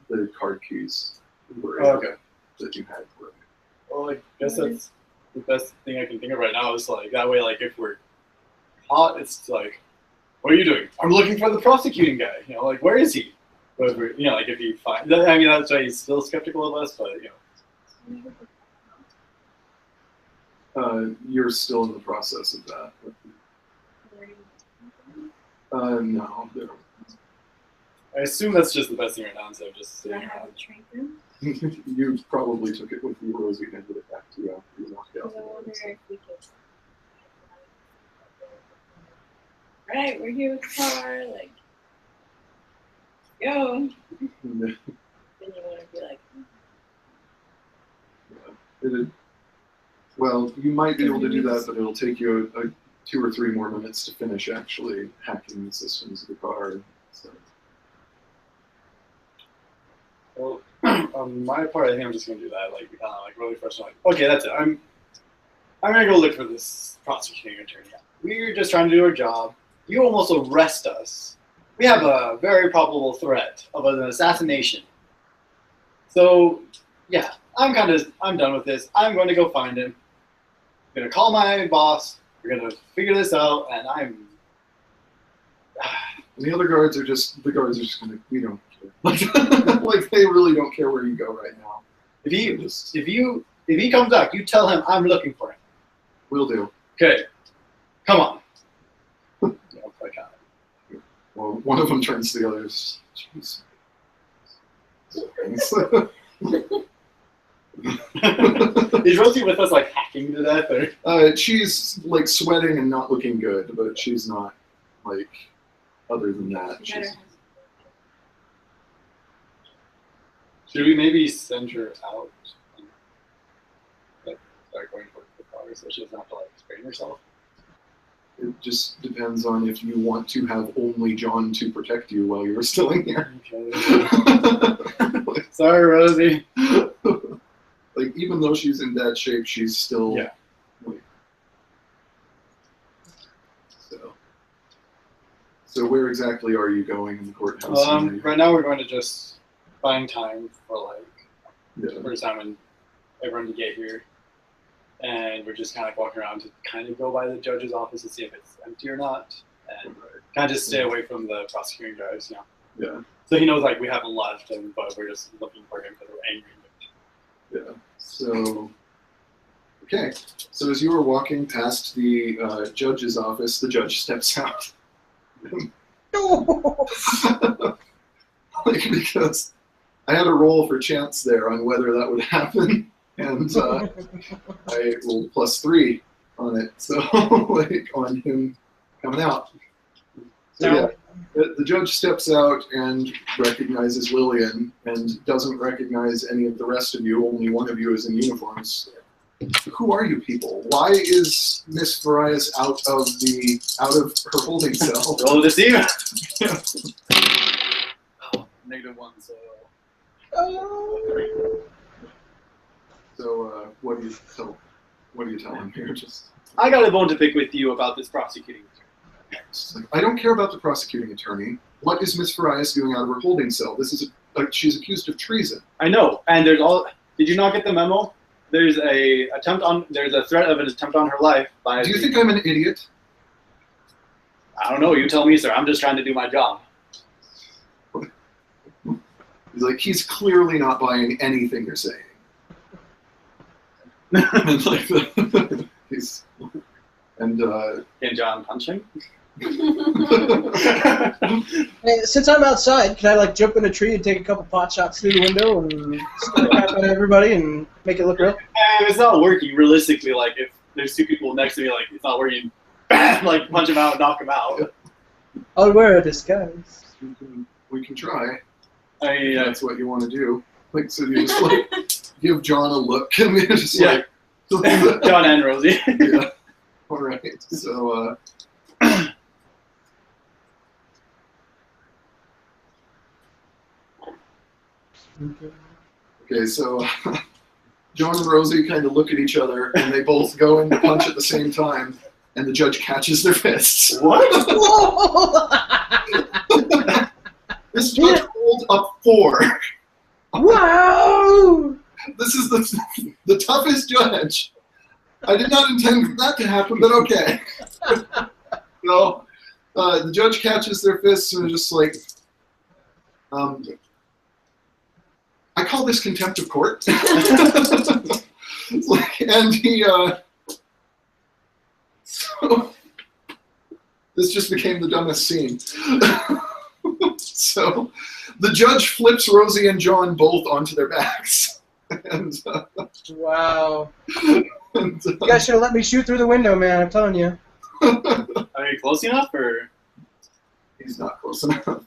the card keys were that you had. Well, I guess that's the best thing I can think of right now. Is that way, if we're caught, it's what are you doing? I'm looking for the prosecuting guy. Where is he? But if he finds, I mean, that's why he's still skeptical of us, but You're still in the process of that. No. I assume that's just the best thing right now, instead of just Do I sitting have around. a train room? You probably took it with you, Rosie handed it back to you after you walked out. I wonder if we could. Right, we're here with the car. Go. Then you want to be Well, you might be able to do that, but it'll take you 2 or 3 more minutes to finish actually hacking the systems of the car. So. Well, on my part, I think I'm just gonna do that. Really fresh. Okay, that's it. I'm gonna go look for this prosecuting attorney. We're just trying to do our job. You almost arrest us. We have a very probable threat of an assassination. So, yeah, I'm done with this. I'm going to go find him. gonna call my boss. We're gonna figure this out, and I'm. And the other guards are just gonna, we don't care. Like they really don't care where you go right now. If he comes back, you tell him I'm looking for him. Will do. Okay. Come on. Well, one of them turns to the others. Jeez. Is Rosie with us, like, hacking to death? Or? She's like sweating and not looking good, but she's not like. Other than that, she's. Should we maybe send her out? And, like, start going towards the car so she doesn't have to like sprain herself? It just depends on if you want to have only John to protect you while you're still in here. Okay. Sorry, Rosie. Like, even though she's in bad shape, she's still. Yeah. Like, so where exactly are you going in the courthouse? Right now we're going to just find time for like Yeah. the first time and everyone to get here. And we're just kind of walking around to kind of go by the judge's office to see if it's empty or not. And kind of just stay away from the prosecuting guys, you know. Yeah. So he knows like we haven't left him, but we're just looking for him because we're angry. Yeah. So, okay. So as you were walking past the judge's office, the judge steps out. Like, because I had a roll for chance there on whether that would happen, and I rolled +3 on it. So, like, on him coming out. So, yeah. The judge steps out and recognizes Lillian and doesn't recognize any of the rest of you. Only one of you is in uniforms. Who are you people? Why is Miss Farias out of her holding cell? Roll to see. Yeah. Oh, -1, so. So what do you tell him here? Just I got a bone to pick with you about this prosecuting. like, I don't care about the prosecuting attorney. What is Miss Farias doing out of her holding cell? This is she's accused of treason. I know, and there's all. Did you not get the memo? There's a threat of an attempt on her life by. Do you think I'm an idiot? I don't know. You tell me, sir. I'm just trying to do my job. He's like, he's clearly not buying anything you're saying. And like, Can John punch him? Hey, since I'm outside, can I like jump in a tree and take a couple pot shots through the window and scare the crap out of everybody and make it look real? It's not working realistically. Like if there's two people next to me, like it's not working. Like punch him out, knock him out. I'll wear a disguise. we can try. I That's what you want to do. Like, so you just like give John a look and you're just Yeah. like John and Rosie. Yeah. All right. So okay, so John and Rosie kind of look at each other and they both go in to punch at the same time, and the judge catches their fists. What? This judge rolled up 4. Wow! This is the toughest judge. I did not intend for that to happen, but okay. So the judge catches their fists and is just like, I call this contempt of court. It's like, and he, so this just became the dumbest scene. So the judge flips Rosie and John both onto their backs. And, Wow. and You guys should have let me shoot through the window, man. I'm telling you. Are you close enough, or? he's not close enough.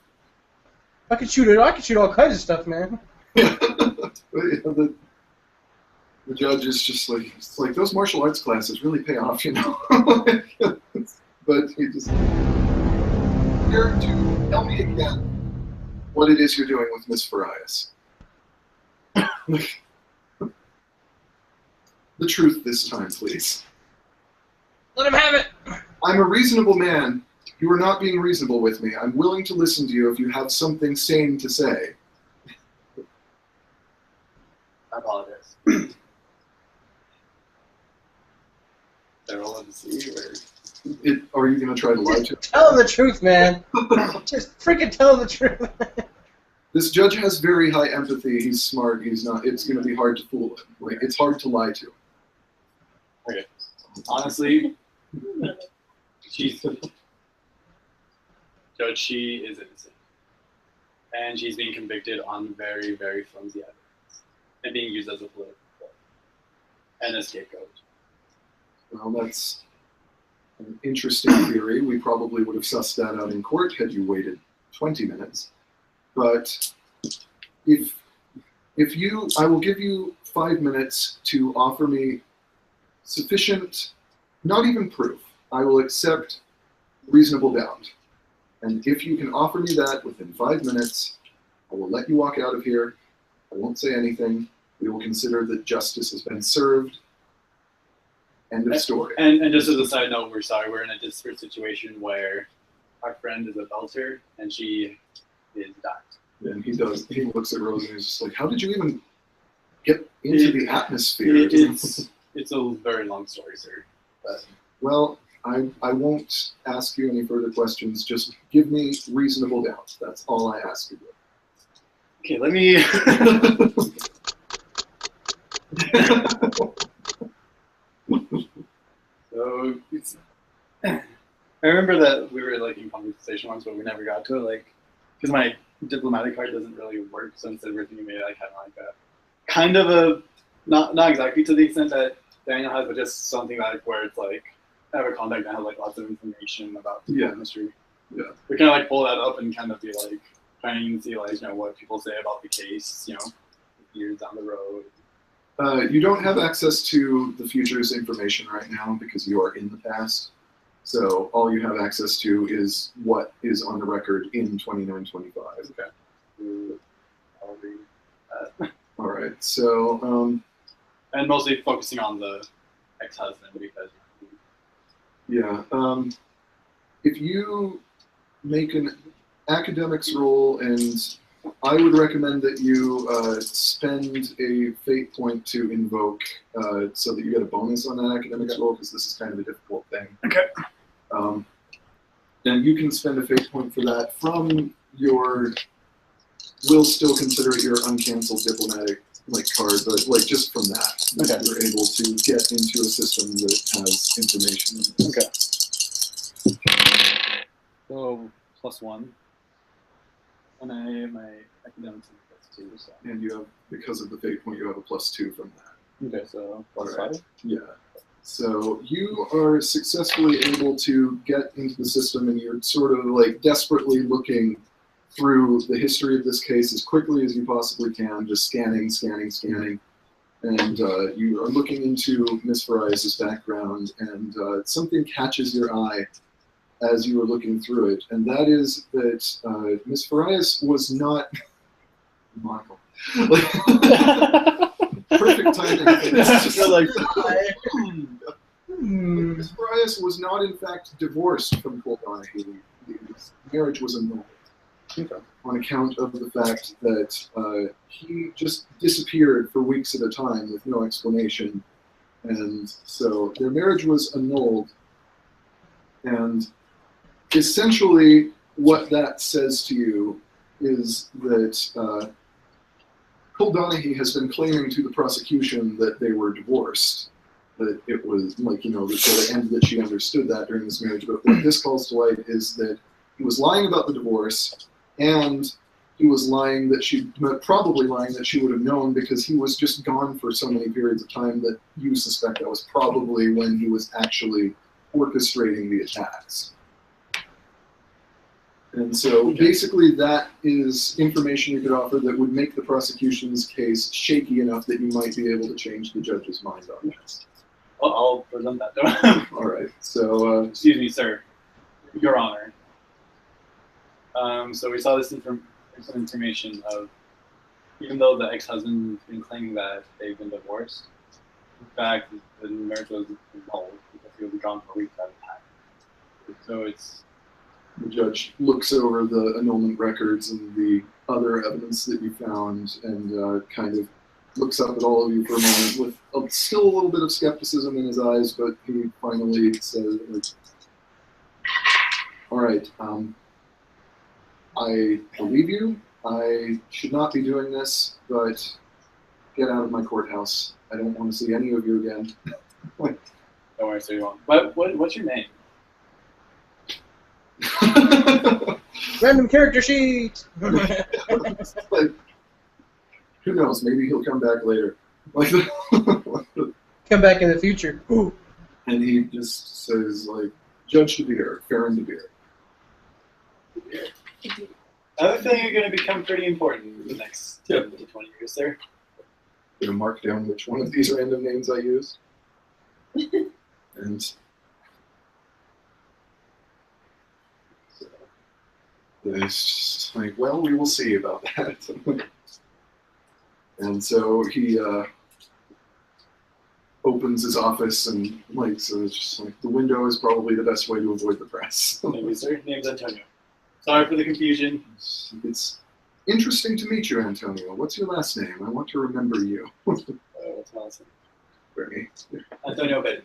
I could shoot it. I could shoot all kinds of stuff, man. But, yeah, the judge is just like, it's like those martial arts classes really pay off, you know. But he just here to tell me again what it is you're doing with Miss Farias. The truth this time, please. Let him have it. I'm a reasonable man. You are not being reasonable with me. I'm willing to listen to you if you have something sane to say. I apologize. Daryl to see? Or... Are you going to try to lie to him? Tell him the truth, man. Just freaking tell him the truth. This judge has very high empathy. He's smart. He's not. It's going to be hard to fool him. Like, it's hard to lie to him. Okay. Honestly, Judge, she is innocent. And she's being convicted on very, very flimsy evidence. And being used as a political tool. And a scapegoat. Well, that's an interesting theory. We probably would have sussed that out in court had you waited 20 minutes. But if you, I will give you 5 minutes to offer me sufficient, not even proof. I will accept reasonable doubt. And if you can offer me that within 5 minutes, I will let you walk out of here. I won't say anything. We will consider that justice has been served. End of story. And just as a side note, we're sorry, we're in a disparate situation where our friend is a belter and she is dying. And he looks at Rose and he's just like, how did you even get into the atmosphere? It's a very long story, sir. But. Well, I won't ask you any further questions. Just give me reasonable doubt. That's all I ask of you. Okay, let me... So, I remember that we were like in conversation once, but we never got to it, like, because my diplomatic card doesn't really work, so instead of everything made like kind of a not exactly to the extent that Daniel has, but just something like where it's like I have a contact that has like lots of information about the history. Yeah. We kind of like pull that up and kind of be like trying to see like what people say about the case, years down the road. You don't have access to the future's information right now because you are in the past. So all you have access to is what is on the record in 2925. Okay. I'll read that. All right. So. And mostly focusing on the ex-husband because. Yeah. If you make an academics roll, and I would recommend that you spend a fate point to invoke so that you get a bonus on that academics roll, because this is kind of a difficult thing. Okay. And you can spend a fate point for that from your. We'll still consider it your uncancelled diplomatic card, but just from that, okay. You're able to get into a system that has information. Okay. So +1, and my academics is +2. So. And you have, because of the fate point, you have a +2 from that. Okay, so +5. Right. Yeah. So you are successfully able to get into the system, and you're sort of desperately looking through the history of this case as quickly as you possibly can, just scanning. And you are looking into Miss Farias' background, and something catches your eye as you are looking through it, and that is that Miss Farias was not Michael. Perfect timing. Miss Farias was not, in fact, divorced from Cole Donahue. His marriage was annulled. On account of the fact that he just disappeared for weeks at a time with no explanation. And so their marriage was annulled. And essentially what that says to you is that Cole Donahue has been claiming to the prosecution that they were divorced. That it was and that she understood that during this marriage. But what this calls to light is that he was lying about the divorce, and he was probably lying that she would have known, because he was just gone for so many periods of time that you suspect that was probably when he was actually orchestrating the attacks. And so basically that is information you could offer that would make the prosecution's case shaky enough that you might be able to change the judge's mind on this. Well, I'll present that to him. All right. So excuse me, sir. Your Honor. So we saw this information of, even though the ex-husband has been claiming that they've been divorced, in fact, the marriage was annulled because he was gone for weeks at a time. So it's... The judge looks over the annulment records and the other evidence that you found, and kind of looks up at all of you for a moment with still a little bit of skepticism in his eyes, but he finally says, like, all right, I believe you. I should not be doing this, but get out of my courthouse. I don't want to see any of you again. Don't worry, so you won't. What's your name? Random character sheet. Like, who knows? Maybe he'll come back later. Like, Come back in the future. Ooh. and he just says, like, Judge De Beer, Farron De Beer. I have a feeling you're going to become pretty important in the next 10 to 20 years, sir. I'm gonna mark down which one of these random names I used. And so it's just like, well, we will see about that. And so he opens his office and, like, so it's just like the window is probably the best way to avoid the press. Thank you, sir. Name's Antonio. Sorry for the confusion. It's interesting to meet you, Antonio. What's your last name? I want to remember you. What's my last Very. name? Antonio Betty.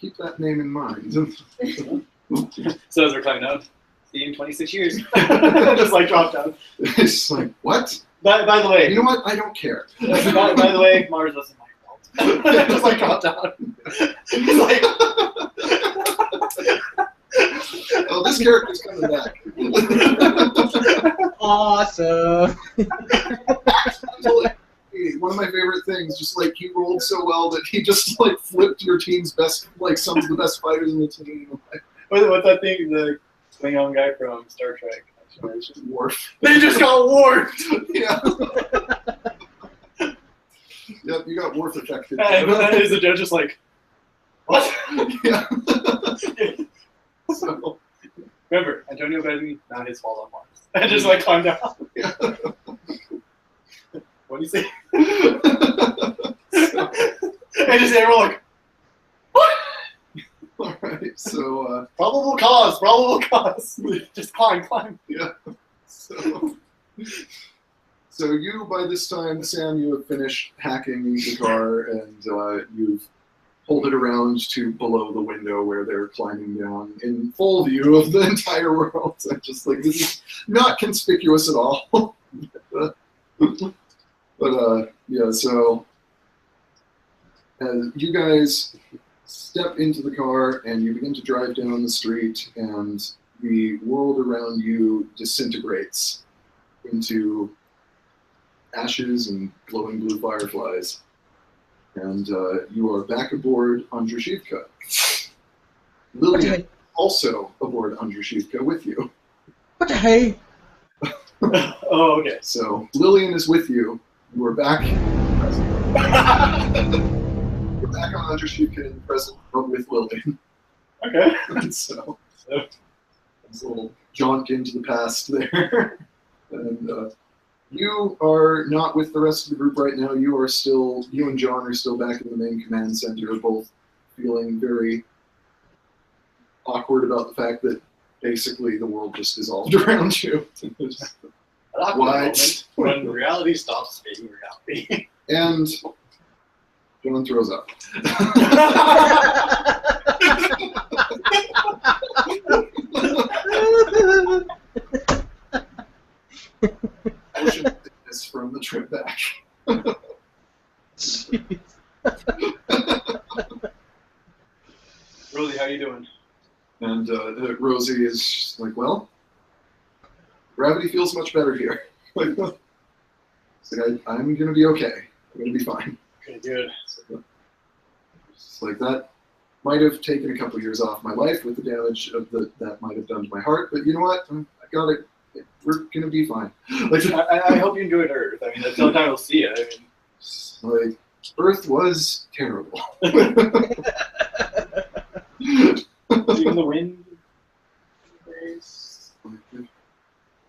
Keep that name in mind. So as we're climbing up, see you in 26 years. Just like drop down. It's like, what? By the way, You know what? I don't care. by the way, Mars wasn't my fault. Just like drop down. He's like, Oh, this character's coming back. Awesome. One of my favorite things, just like he rolled so well that he just like flipped your team's best, like some of the best fighters in the team. what's that thing? The Klingon guy from Star Trek. Worf. They just got warped. Yeah. Yep, you got Worf affected. And then is the judge just like, what? Yeah. So, Remember, Antonio Betty, not his fault on Mars. And just like climb down. yeah. What do you say? And just everyone like, what? All right. So, Probable cause. Just climb. yeah. So you, by this time, Sam, you have finished hacking the car, and you've pulled it around to below the window where they're climbing down in full view of the entire world. So just like, this is not conspicuous at all. But yeah, so as you guys step into the car and you begin to drive down the street, and the world around you disintegrates into ashes and glowing blue fireflies. And you are back aboard Andrushivka. Lillian also aboard Andrushivka with you. What the hey? Oh, okay. So Lillian is with you. You are back. You're back on Andrushivka in the present with Lillian. Okay. So it's a little jaunt into the past there. And you are not with the rest of the group right now. You and John are still back in the main command center, both feeling very awkward about the fact that basically the world just dissolved around you. What? When reality stops being reality. And John throws up. Motion sickness from the trip back. Jeez. Rosie, how you doing? And Rosie is just like, well, gravity feels much better here. Like, it's like, I'm going to be okay. I'm going to be fine. Okay, good. It's like, that might have taken a couple years off my life with the damage of that might have done to my heart, but you know what? I got it. We're going to be fine. Like, I hope you enjoyed Earth. I mean, that's the only time we'll see it. I mean, like, Earth was terrible. even the wind.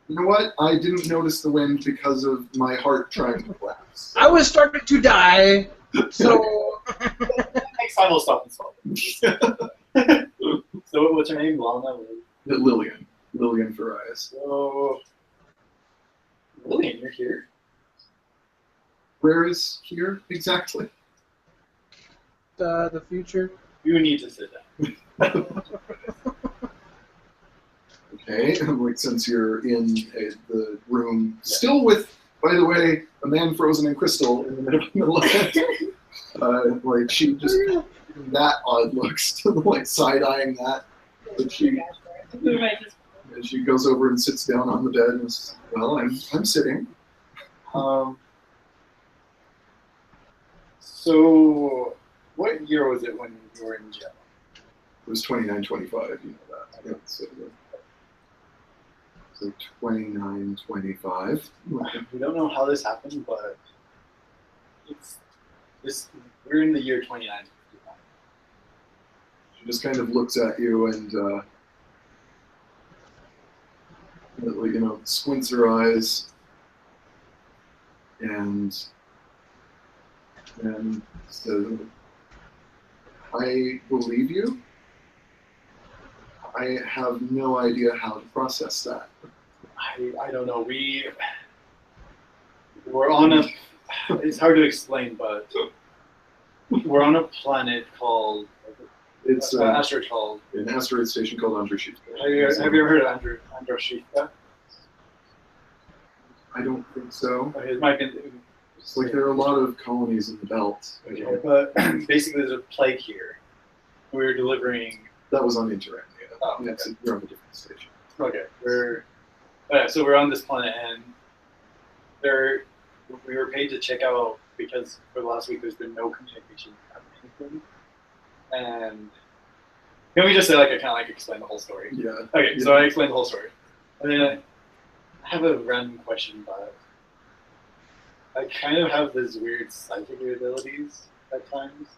You know what? I didn't notice the wind because of my heart trying to collapse. I was starting to die, so Next time we'll stop and solve it. So what's her name? Lana? Lillian. Lillian Farias. So, Lillian, you're here. Where is here exactly? The future. You need to sit down. Okay, like since you're in the room, still with, by the way, a man frozen in crystal in the middle of it. Like she just that odd looks, like side-eyeing that. But she goes over and sits down on the bed and says, "Well, I'm sitting." So, what year was it when you were in jail? It was 29-25, you know that. Yeah, so 29-25. We don't know how this happened, but we're in the year 29. She just kind of looks at you and, you know, squints her eyes and says, "I believe you. I have no idea how to process that." I don't know. We're on a. It's hard to explain, but we're on a planet called. It's an asteroid called. an asteroid station called Androshita. Have you ever heard of Androshita? I don't think so. Okay, it might be. It's like there are a lot of colonies in the belt. Okay, but basically, there's a plague here. We're delivering. That was on Internet. Yeah. Oh, okay. You're on a different station. Okay, so we're on this planet, and we were paid to check out because for the last week there's been no communication happening. And can we just say, like, I kind of like explain the whole story? Yeah. Okay, Yeah. so I explained the whole story, and then I have a random question, but I kind of have these weird psychic abilities at times.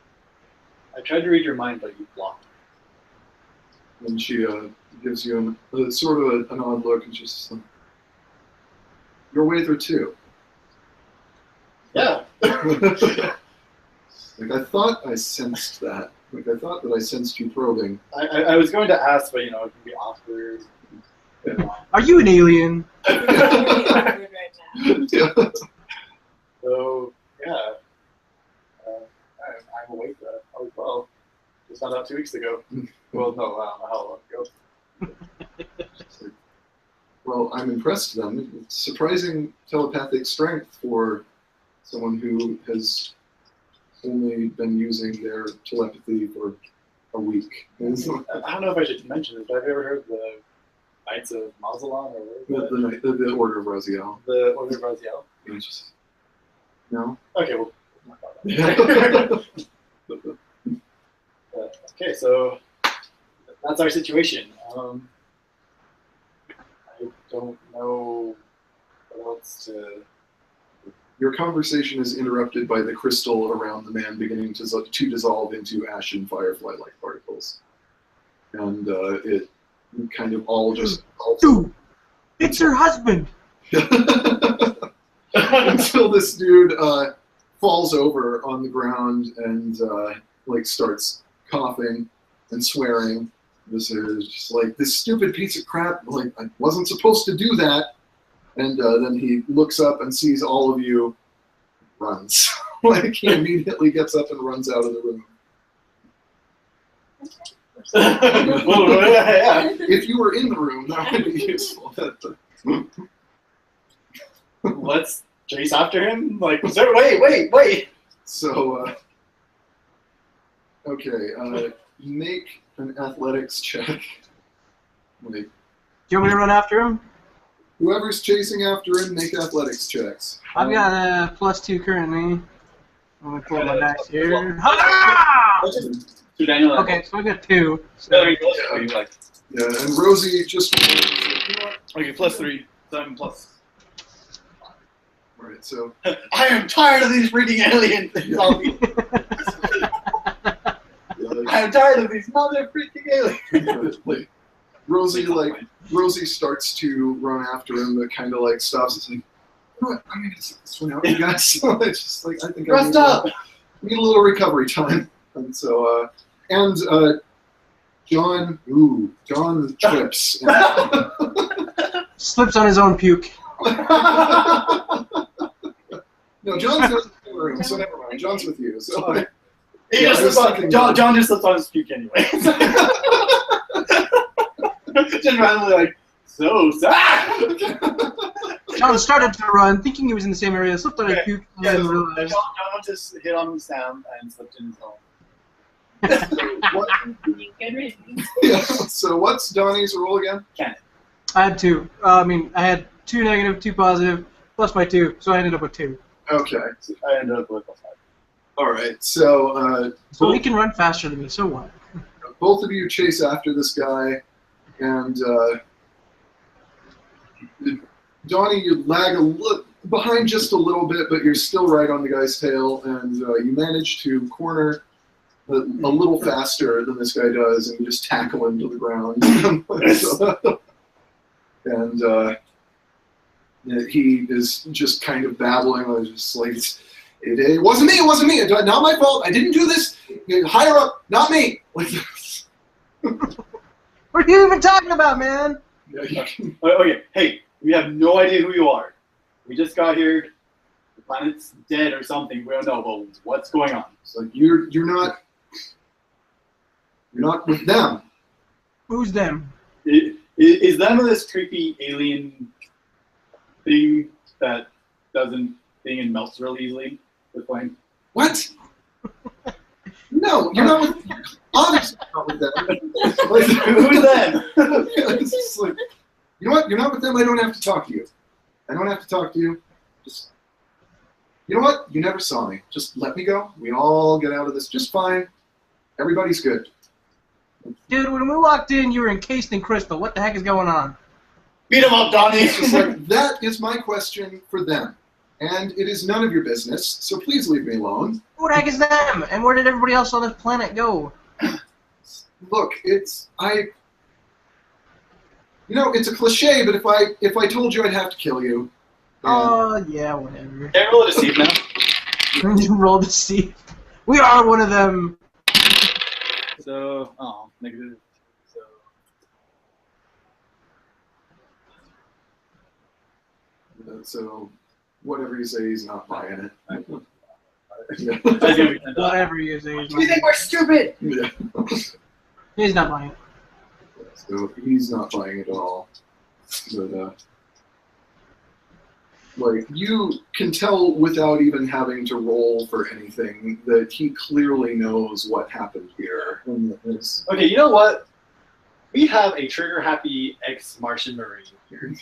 I tried to read your mind, but you blocked me. And she gives you sort of an odd look, and she's just like, "You're Wather too." Yeah. Like I thought I sensed that. Like I thought that I sensed you probing. I was going to ask, but you know, it can be awkward. Are you an alien? Right now. Yeah. So yeah, I'm awake as well. Just found out 2 weeks ago. Well, no, I don't know how long ago. Well, I'm impressed then. It's surprising telepathic strength for someone who has only been using their telepathy for a week. I don't know if I should mention this, but have you ever heard of the Knights of Mazalon or The Order of Raziel. the Order of Raziel? It's just, no? Okay, well. Yeah. Okay, so that's our situation. I don't know what else to. Your conversation is interrupted by the crystal around the man beginning to dissolve into ashen firefly-like particles. And it kind of all just... Dude, it's her husband! Until this dude falls over on the ground and like starts coughing and swearing. This is just like, this stupid piece of crap, like, I wasn't supposed to do that. And then he looks up and sees all of you, runs. Like, he immediately gets up and runs out of the room. Well, yeah. If you were in the room, that would be useful. Let's chase after him? Like, wait! So, okay, make an athletics check. Like, Do you want me to run after him? whoever's chasing after him, make athletics checks. I've got a +2 currently. I'm going to pull my dice here. To Daniel. Okay, so I got 2. So. Like, Yeah, and Rosie just... okay, +3. So I'm plus. Alright, so... I am tired of these freaking alien things. I am tired of these mother freaking aliens. Like, Rosie starts to run after him, but kind of like stops and says, "You know what? I'm gonna sit this one out, you guys." So it's just like, I think Rest up. Need a little recovery time. And so, John trips. Slips on his own puke. No, John's room, so never mind. John's with you. So Okay. Yeah, He I just was slipped on, thinking- John just slipped on his puke anyway. Just randomly like, so sad. John started to run, thinking he was in the same area, slipped on a Okay. puke, and Yeah, then John realized. just hit on Sam and slipped in his home. what, Good riddance. yeah, so what's Donnie's rule again? I had 2. I had 2 negative, 2 positive, plus my 2, so I ended up with 2. Okay. I ended up with a 5. All right. So So he can run faster than me, so what? both of you chase after this guy, and Donnie, you lag behind just a little bit, but you're still right on the guy's tail, and you manage to corner a little faster than this guy does, and you just tackle him to the ground. And he is just kind of babbling. I was just like, it wasn't me. It wasn't me. Not my fault. I didn't do this. Higher up, not me. Like, What are you even talking about, man? yeah, you can- Okay, hey, we have no idea who you are. We just got here. The planet's dead or something. We don't know. But what's going on? it's like you're not with them. Who's them? Is that this creepy alien thing that doesn't thing and melts real easily? With flame? What? No, you're not with. Obviously not with them. Like, Who's them? it's just like, you know what? You're not with them. I don't have to talk to you. I don't have to talk to you. Just, you know what? You never saw me. Just let me go. We all get out of this just fine. Everybody's good. Dude, when we walked in, you were encased in crystal. What the heck is going on? Beat him up, Donnie. It's just like, that is my question for them. And it is none of your business, so please leave me alone. Who the heck is them? And where did everybody else on this planet go? Look, it's a cliche, but if I told you, I'd have to kill you. Oh, yeah, whatever. Can I roll a deceive now? Roll to see. We are one of them. So, negative. So, So whatever you say, he's not buying it. Yeah. that's gonna be 10. Whatever you say. He's You think we're stupid? Yeah. He's not buying it. So he's not buying it at all. But like, you can tell without even having to roll for anything that he clearly knows what happened here. And it's- Okay, you know what? We have a trigger-happy ex-Martian Marine here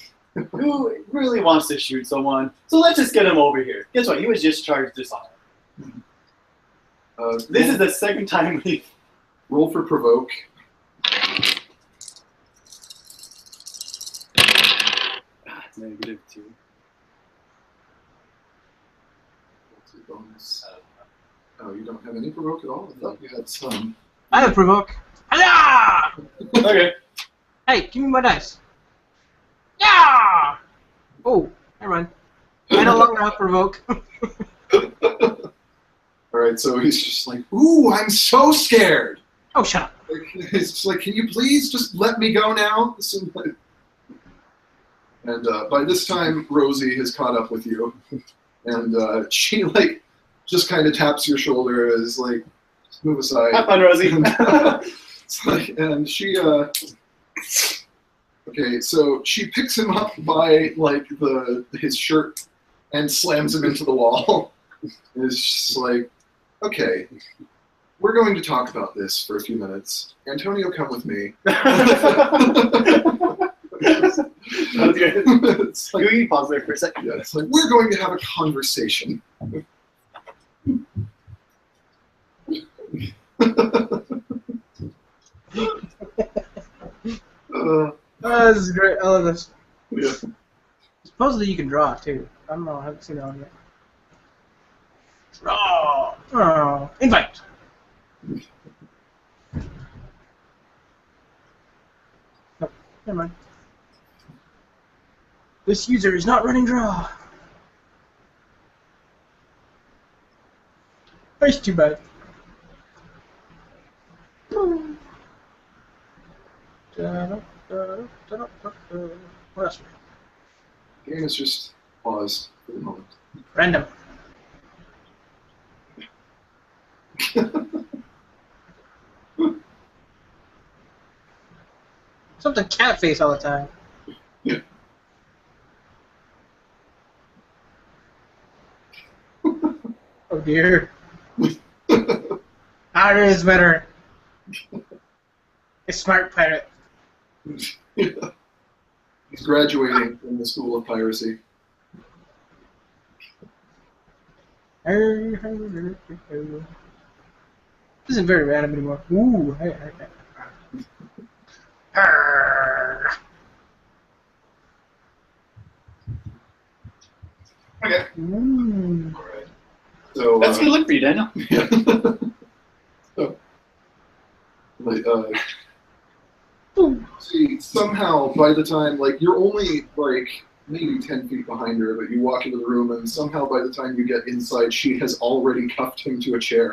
who really wants to shoot someone. So let's just get him over here. Guess what? He was just charged dishonor. This is the second time we. roll for provoke. -2. What's your bonus? Oh, you don't have any provoke at all? I thought you had some. I have provoke. Hiya! Okay. Hey, give me my dice. Yeah! Oh, never mind. I no longer have provoke. Alright, so he's just like, ooh, I'm so scared! Oh, shut up. Like, it's just like, can you please just let me go now? And by this time, Rosie has caught up with you. And she, like, just kind of taps your shoulder as, like, just move aside. Have fun, Rosie. It's like, and she, okay, so she picks him up by, like, his shirt and slams him into the wall. And it's just like, okay, we're going to talk about this for a few minutes. Antonio, come with me. That's good. It's like, Can we pause there for a second? yeah, it's like, we're going to have a conversation. This is great. I love this. Yeah. Supposedly you can draw, too. I don't know. I haven't seen that one yet. Draw! Oh. Invite! No, never mind. This user is not running draw. That's too bad. What else? Game is just paused for the moment. Random. Something cat face all the time. Yeah. Oh dear. Otter is better. A smart pirate. Yeah. He's graduating from the School of Piracy. This isn't very random anymore. Ooh, hey. Okay. Mm. All right. So That's a good look for you, Daniel. yeah. So, like, see, somehow by the time, like, you're only like maybe 10 feet behind her, but you walk into the room, and somehow by the time you get inside, she has already cuffed him to a chair.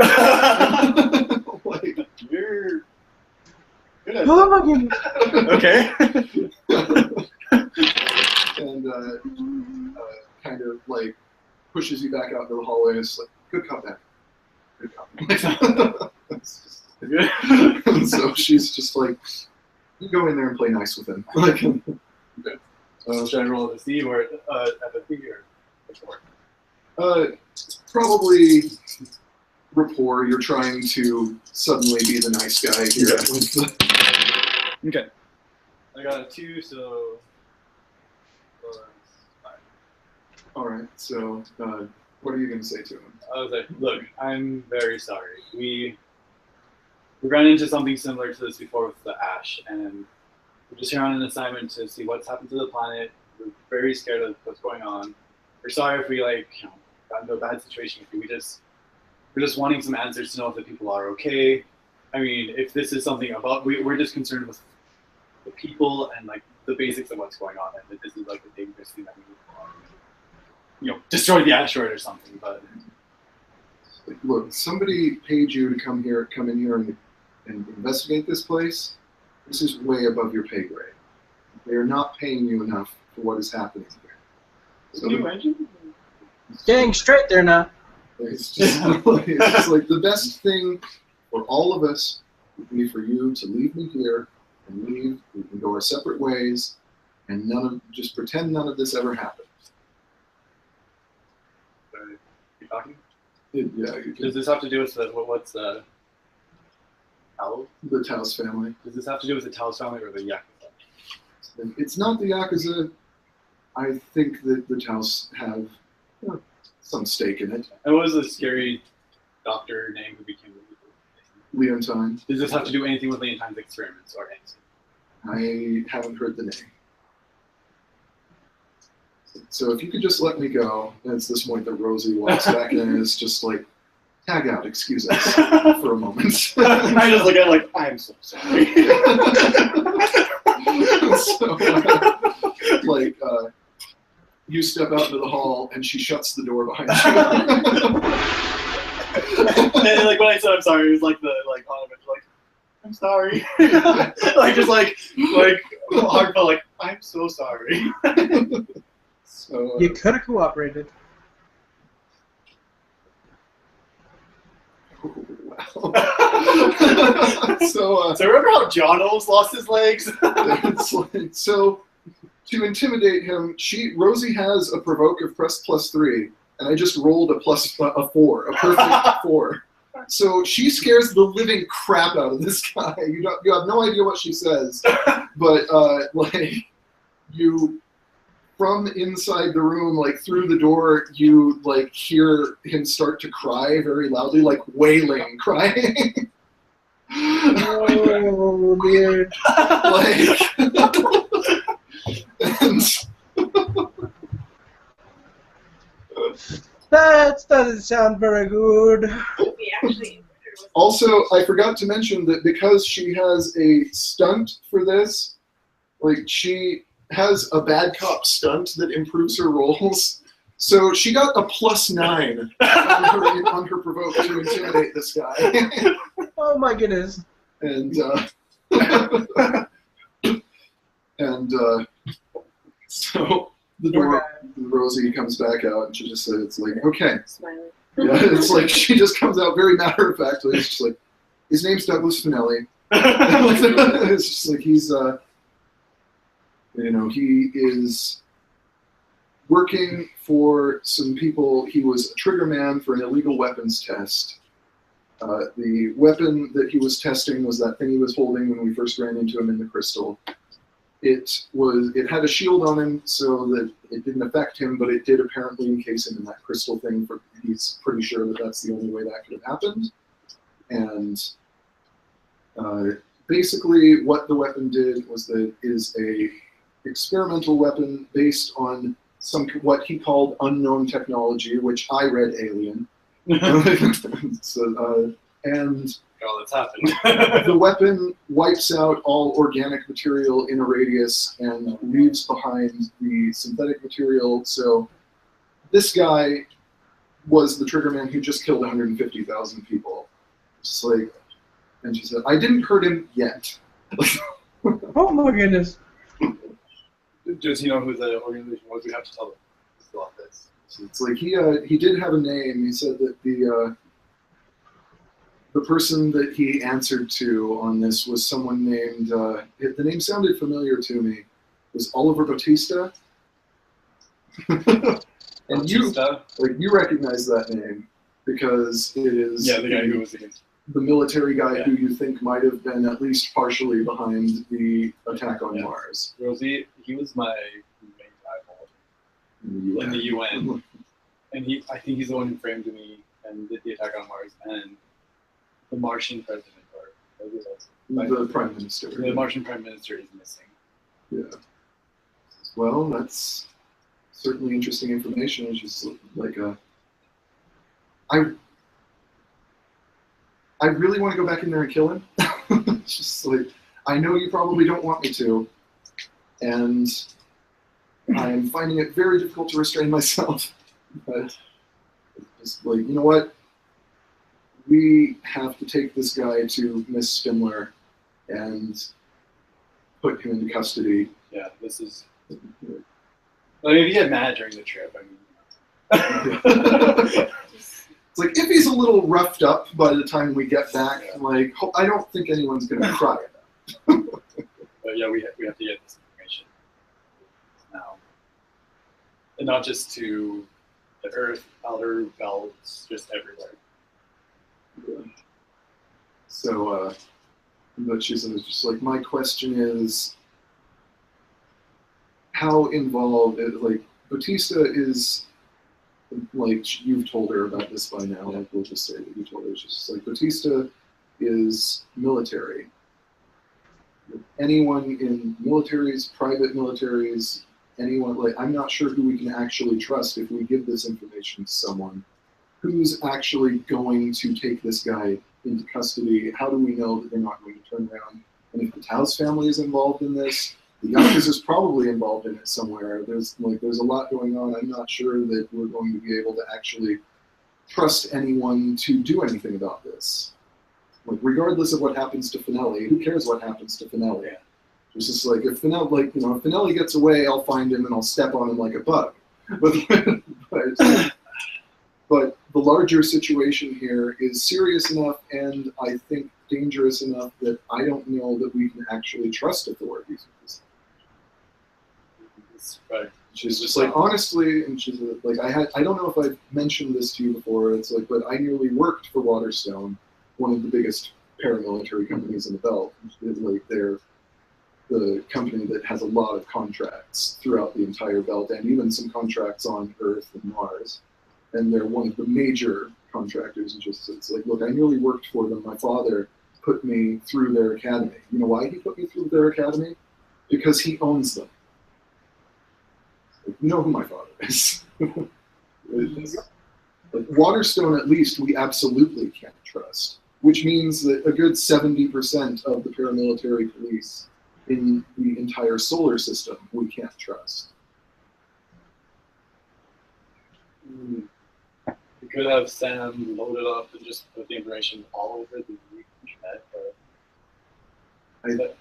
Like, You're good at Oh my goodness. Okay. and kind of like pushes you back out into the hallway. It's like, good comeback. Good comeback. And so she's just like, you go in there and play nice with him. Like, So should I roll to see or empathy or support? probably rapport. You're trying to suddenly be the nice guy here. Okay. I got a 2, so. All right. So, what are you going to say to him? I was like, look, I'm very sorry. We ran into something similar to this before with the ash, and we're just here on an assignment to see what's happened to the planet. We're very scared of what's going on. We're sorry if we got into a bad situation. We're just wanting some answers to know if the people are okay. I mean, if this is something about, we're just concerned with the people and like the basics of what's going on, and that this is like a dangerous thing that we need to, destroy the asteroid or something. But Look, somebody paid you to come in here and investigate this place. This is way above your pay grade. They are not paying you enough for what is happening here. So new engine? Dang straight there now. it's just like the best thing for all of us would be for you to leave me here and leave. We can go our separate ways, and just pretend none of this ever happened. You talking? Yeah, you Does can, this have to do with what's the Taos? the Taos family. Does this have to do with the Taos family or the Yakuza? It's not the Yakuza. I think that the Taos have some stake in it. And what was the scary doctor name who became the Leontine. Does this have to do anything with Leontine's experiments or anything? I haven't heard the name. So if you could just let me go, and it's this point that Rosie walks back in and is just like, tag out, excuse us, for a moment. I just look at it like, I'm so sorry. So, you step out into the hall, and she shuts the door behind you. And then, like when I said I'm sorry, it was like the automatic I'm sorry. just heartfelt, like I'm so sorry. So, You could have cooperated. wow. So remember how John almost lost his legs? it's like, so to intimidate him, Rosie has a provoke of +3, and I just rolled a 4, a perfect 4. So she scares the living crap out of this guy. You have no idea what she says, but you, from inside the room, through the door, you hear him start to cry very loudly, wailing, crying. Oh dear. And That doesn't sound very good. We actually also, I forgot to mention that because she has a stunt for this, she has a bad cop stunt that improves her rolls. So she got a +9 on her provoke to intimidate this guy. Oh my goodness. And so the door, Rosie comes back out, and she just says, okay, smiling. Yeah, it's like she just comes out very matter of factly. It's just like, his name's Douglas Finelli. It's just like he's, he is working for some people. He was a trigger man for an illegal weapons test. The weapon that he was testing was that thing he was holding when we first ran into him in the crystal. It had a shield on him so that it didn't affect him, but it did apparently encase him in that crystal thing. He's pretty sure that that's the only way that could have happened. And basically what the weapon did was that it is a experimental weapon based on what he called unknown technology, which I read alien. And Oh, that's happened. the weapon wipes out all organic material in a radius and leaves behind the synthetic material. So this guy was the trigger man who just killed 150,000 people. Just like, and she said, I didn't hurt him yet. Oh my goodness. Does he know who the organization was? We have to tell him about this. So it's like he did have a name. He said that the person that he answered to on this was someone named, the name sounded familiar to me. It was Oliver Bautista. And you recognize that name because it is the guy who was against the military guy who you think might have been at least partially behind the attack on Mars. Rosie. He was my main rival in the UN, and I think he's the one who framed me and did the attack on Mars and the Martian president, or the prime minister. The Martian prime minister is missing. Yeah. Well, that's certainly interesting information. It's just like I really want to go back in there and kill him. It's just like, I know you probably don't want me to, and I'm finding it very difficult to restrain myself. But it's like, you know what? We have to take this guy to Miss Spindler and put him into custody. Yeah, this is. I mean, if you get mad during the trip, It's like, if he's a little roughed up by the time we get back, like, I don't think anyone's going to cry about it. But yeah, we have to get this information now. And not just to the Earth, outer belts, just everywhere. Yeah. So, but she said, it's just like, my question is, how involved, like, Batista is, like, you've told her about this by now, like, we'll just say that you told her, it's just like, Batista is military. Anyone in militaries, private militaries, anyone, like, I'm not sure who we can actually trust if we give this information to someone. Who's actually going to take this guy into custody? How do we know that they're not going to turn around? And if the Tao's family is involved in this, the Yakuza is probably involved in it somewhere. There's a lot going on. I'm not sure that we're going to be able to actually trust anyone to do anything about this. Like, regardless of what happens to Finelli, who cares what happens to Finelli? Yeah. It's just like, if Finelli, like, if Finelli gets away, I'll find him and I'll step on him like a bug. But the larger situation here is serious enough and I think dangerous enough that I don't know that we can actually trust authorities with this. Right. She's just like, honestly, and she's like, I don't know if I've mentioned this to you before. It's like, but I nearly worked for Waterstone, one of the biggest paramilitary companies in the belt. Like, they're the company that has a lot of contracts throughout the entire belt, and even some contracts on Earth and Mars. And they're one of the major contractors. And just, it's like, look, I nearly worked for them. My father put me through their academy. You know why he put me through their academy? Because he owns them. You know who my father is. Like, Waterstone, at least, we absolutely can't trust, which means that a good 70% of the paramilitary police in the entire solar system we can't trust. You could have Sam load it up and just put the information all over the internet.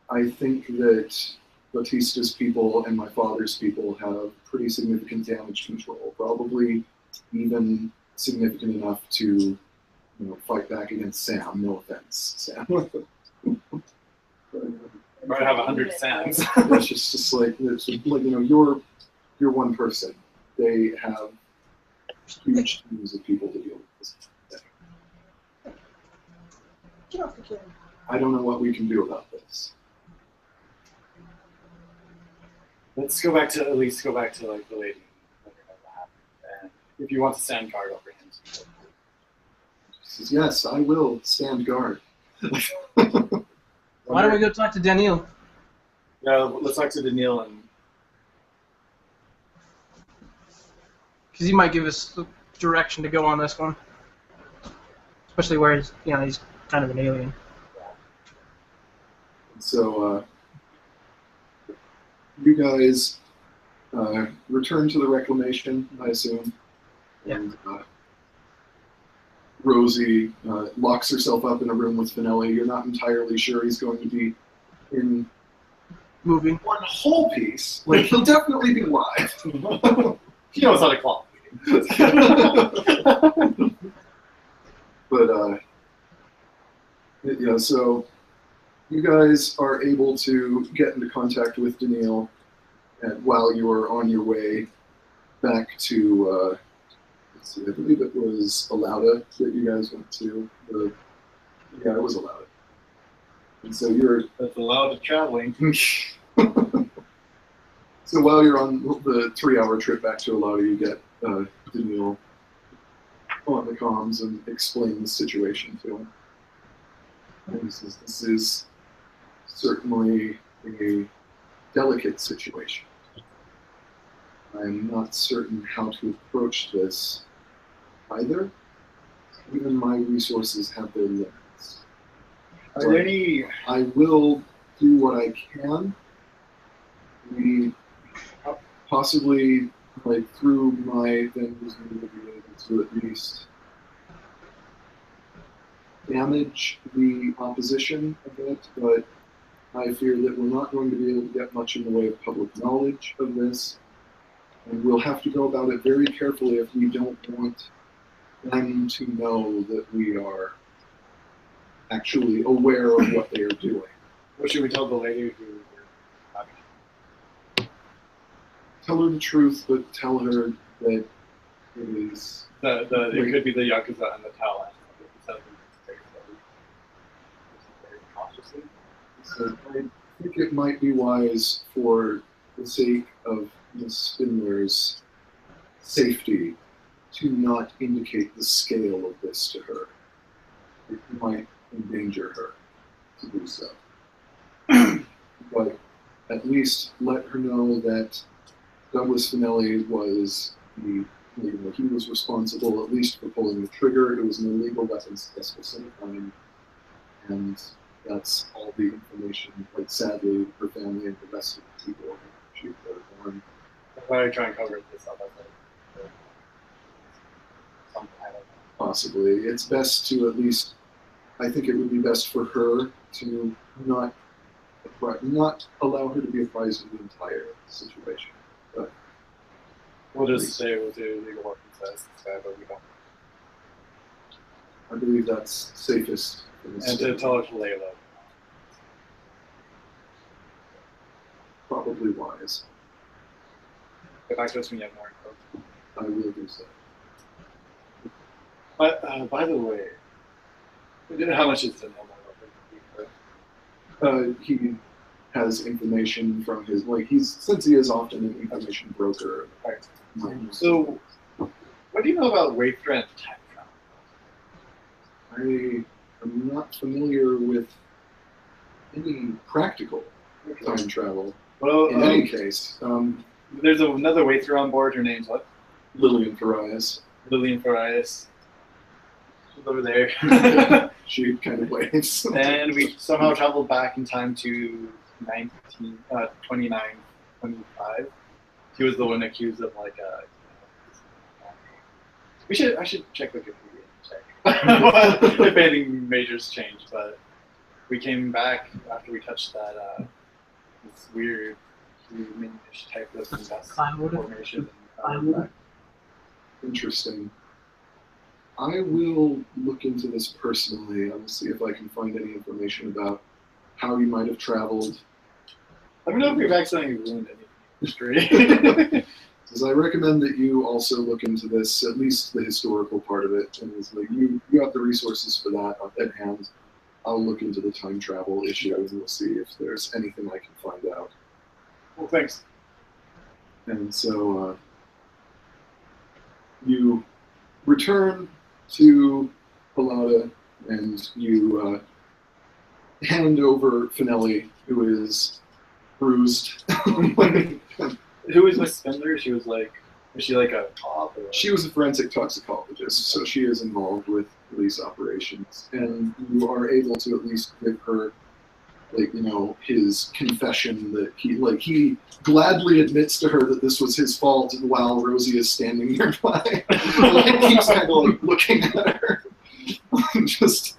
I think that Batista's people and my father's people have pretty significant damage control, probably even significant enough to fight back against Sam. No offense, Sam. Might have 100 Sams. It's just like you're one person. They have huge teams of people to deal with this thing. Get off the kid. I don't know what we can do about this. Let's go back to like the lady. And if you want to stand guard over him. She says, yes, I will stand guard. Why don't we go talk to Daniel? Yeah, let's talk to Daniil and. Because he might give us the direction to go on this one. Especially where he's kind of an alien. So, you guys return to the reclamation, I assume. Yeah. And, Rosie locks herself up in a room with Finelli. You're not entirely sure he's going to be in Moving. one whole piece. Like, he'll definitely be live. He knows how to claw. But, yeah, so you guys are able to get into contact with Daniil while you are on your way back to, let's see, I believe it was Alauda that you guys went to. Yeah, it was Alauda. And so you're... That's allowed to traveling. So while you're on the 3-hour trip back to Alauda, you get Daniil on the comms and explain the situation to him. And he says, this is certainly a delicate situation. I'm not certain how to approach this either. Even my resources have their limits. Are there any? I will do what I can. We possibly, like, through my vendors, we will be able to at least damage the opposition a bit, but I fear that we're not going to be able to get much in the way of public knowledge of this, and we'll have to go about it very carefully if we don't want them to know that we are actually aware of what they are doing. What should we tell the lady who we're talking Tell her the truth, but tell her that it is... to? It could be the Yakuza and the Talon. So I think it might be wise, for the sake of Miss Spindler's safety, to not indicate the scale of this to her. It might endanger her to do so. But at least let her know that Douglas Finelli was he was responsible at least for pulling the trigger. It was an illegal weapons test of some kind, and that's all the information. Like, sadly, her family and the rest of the people she was born. If I try and cover this up, something I don't know. Possibly, it's best to at least. I think it would be best for her to not allow her to be apprised of the entire situation. But We'll just say we'll do legal weapons test instead, but we don't. I believe that's safest. And to tell her to lay low. Probably wise. Get back to us when you have more info. I will do so. But by the way, how much is the normal? He has information from his, since he is often an information broker. Right. So, what do you know about Waythra and time travel? I am not familiar with any practical time travel. Well, in any case, there's another Waythra on board. Her name's what? Lillian Farias. Lillian Farias. She's over there. She kind of waves. And we somehow traveled back in time to 29, 25. He was the one accused of I should check Wikipedia and check if anything major's changed. But we came back after we touched that this weird humanish type of dust Cloud. formation. Interesting. I will look into this personally. I will see if I can find any information about how you might have traveled. Let me know if we've accidentally ruined any history. Because I recommend that you also look into this, at least the historical part of it. And it's like you have the resources for that at hand. I'll look into the time travel issue and we'll see if there's anything I can find out. Well, thanks. And so you return to Palada and you hand over Finelli, who is bruised. Who is Miss Spindler? She was like a cop? Or She was a forensic toxicologist, so she is involved with police operations. And you are able to at least give her, his confession that he gladly admits to her that this was his fault while Rosie is standing nearby. He keeps kind of looking at her. Just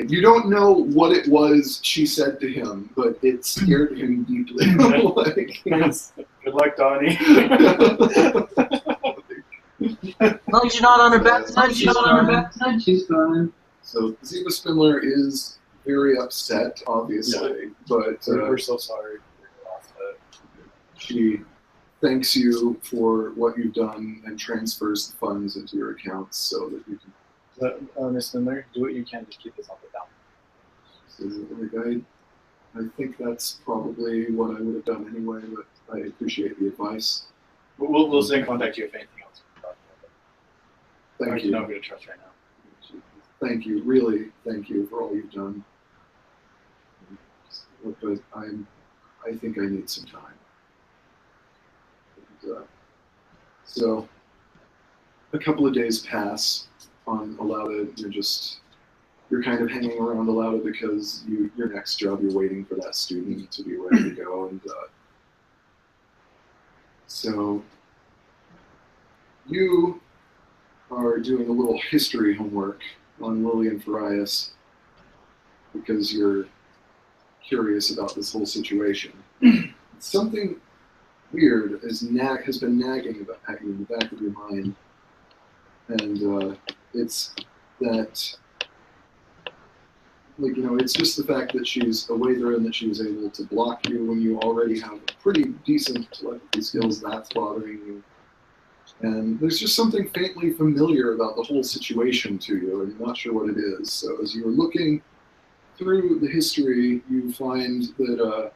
you don't know what it was she said to him, but it scared him deeply. Good luck, Donnie. Nudge not on her back. Nudge not on her back. She's fine. So Ziva Spindler is very upset, obviously, but We're so sorry. she thanks you for what you've done and transfers the funds into your accounts so that you can. Miss Spindler, do what you can to keep this off the down. So, I think that's probably what I would have done anyway, but I appreciate the advice. We'll stay in contact you if anything else. Thank You you. know I'm going to trust right now. Thank you, really, thank you for all you've done. But I think I need some time. And, so, a couple of days pass on Alauda. You're kind of hanging around Alauda because your next job, you're waiting for that student to be ready to go. And so, you are doing a little history homework on Lillian Farias because you're curious about this whole situation. Something weird has been nagging about in the back of your mind, and it's that, it's just the fact that she's a waiter and that she was able to block you when you already have pretty decent telepathy skills. That's bothering you. And there's just something faintly familiar about the whole situation to you, and you're not sure what it is. So as you're looking through the history, you find that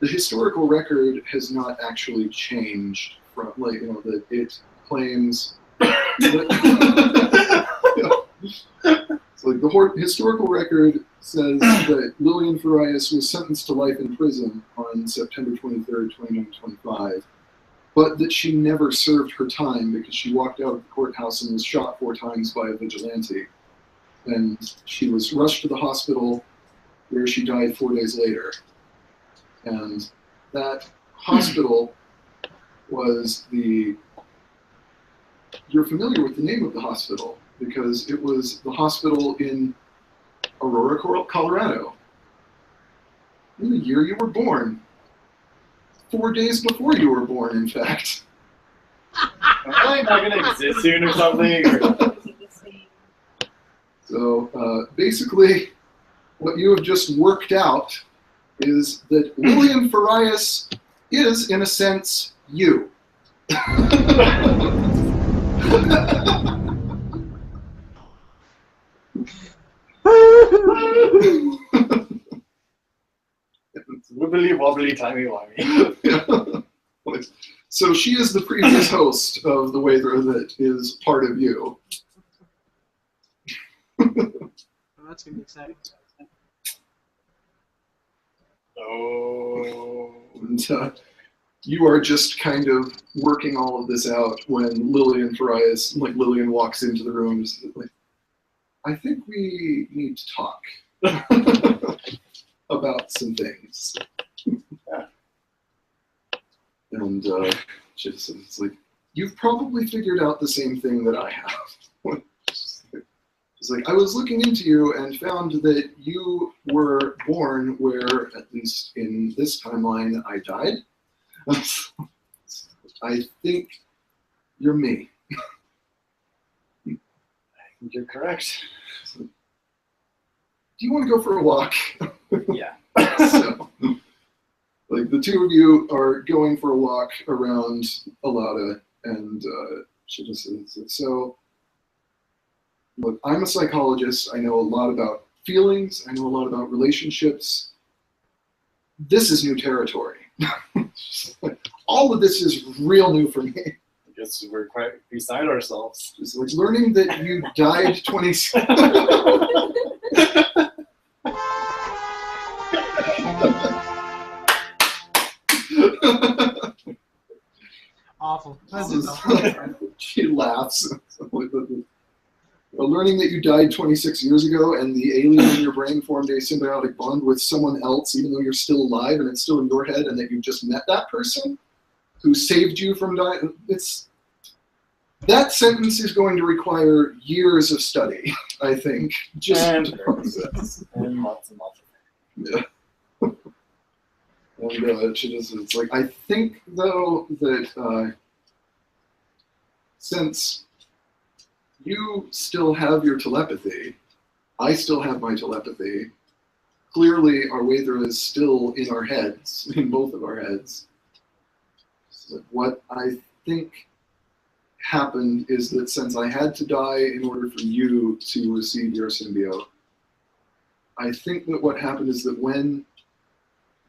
the historical record has not actually changed from, that it claims that, so the historical record says that Lillian Farias was sentenced to life in prison on September 23rd, 1925. But that she never served her time because she walked out of the courthouse and was shot 4 times by a vigilante. And she was rushed to the hospital where she died 4 days later. And that hospital was you're familiar with the name of the hospital because it was the hospital in Aurora, Colorado. In the year you were born. 4 days before you were born, in fact. Am I not going to exist soon or something? So basically, what you have just worked out is that Lillian Farias is, in a sense, you. Wibbly wobbly timey wimey. So she is the previous host of the waiter that is part of you. That's gonna be exciting. Oh. And you are just kind of working all of this out when Lillian Farias, Lillian walks into the room and is like, I think we need to talk about some things. Yeah. And it's like, you've probably figured out the same thing that I have. It's like, I was looking into you and found that you were born where, at least in this timeline, I died. I think you're me. I think you're correct. Do you want to go for a walk? Yeah. So, like, the two of you are going for a walk around Alada, and she just says, so, look, I'm a psychologist. I know a lot about feelings. I know a lot about relationships. This is new territory. All of this is real new for me. I guess we're quite beside ourselves. Just like learning that you died 20. Awful. That's just awful. She laughs. Learning that you died 26 years ago and the alien in your brain formed a symbiotic bond with someone else, even though you're still alive and it's still in your head, and that you just met that person who saved you from dying. That sentence is going to require years of study, I think. Just And lots and lots of yeah. And she just, it's like, I think, though, that since you still have your telepathy, I still have my telepathy. Clearly, our Waither is still in our heads, in both of our heads. So what I think happened is that since I had to die in order for you to receive your symbiote, I think that what happened is that when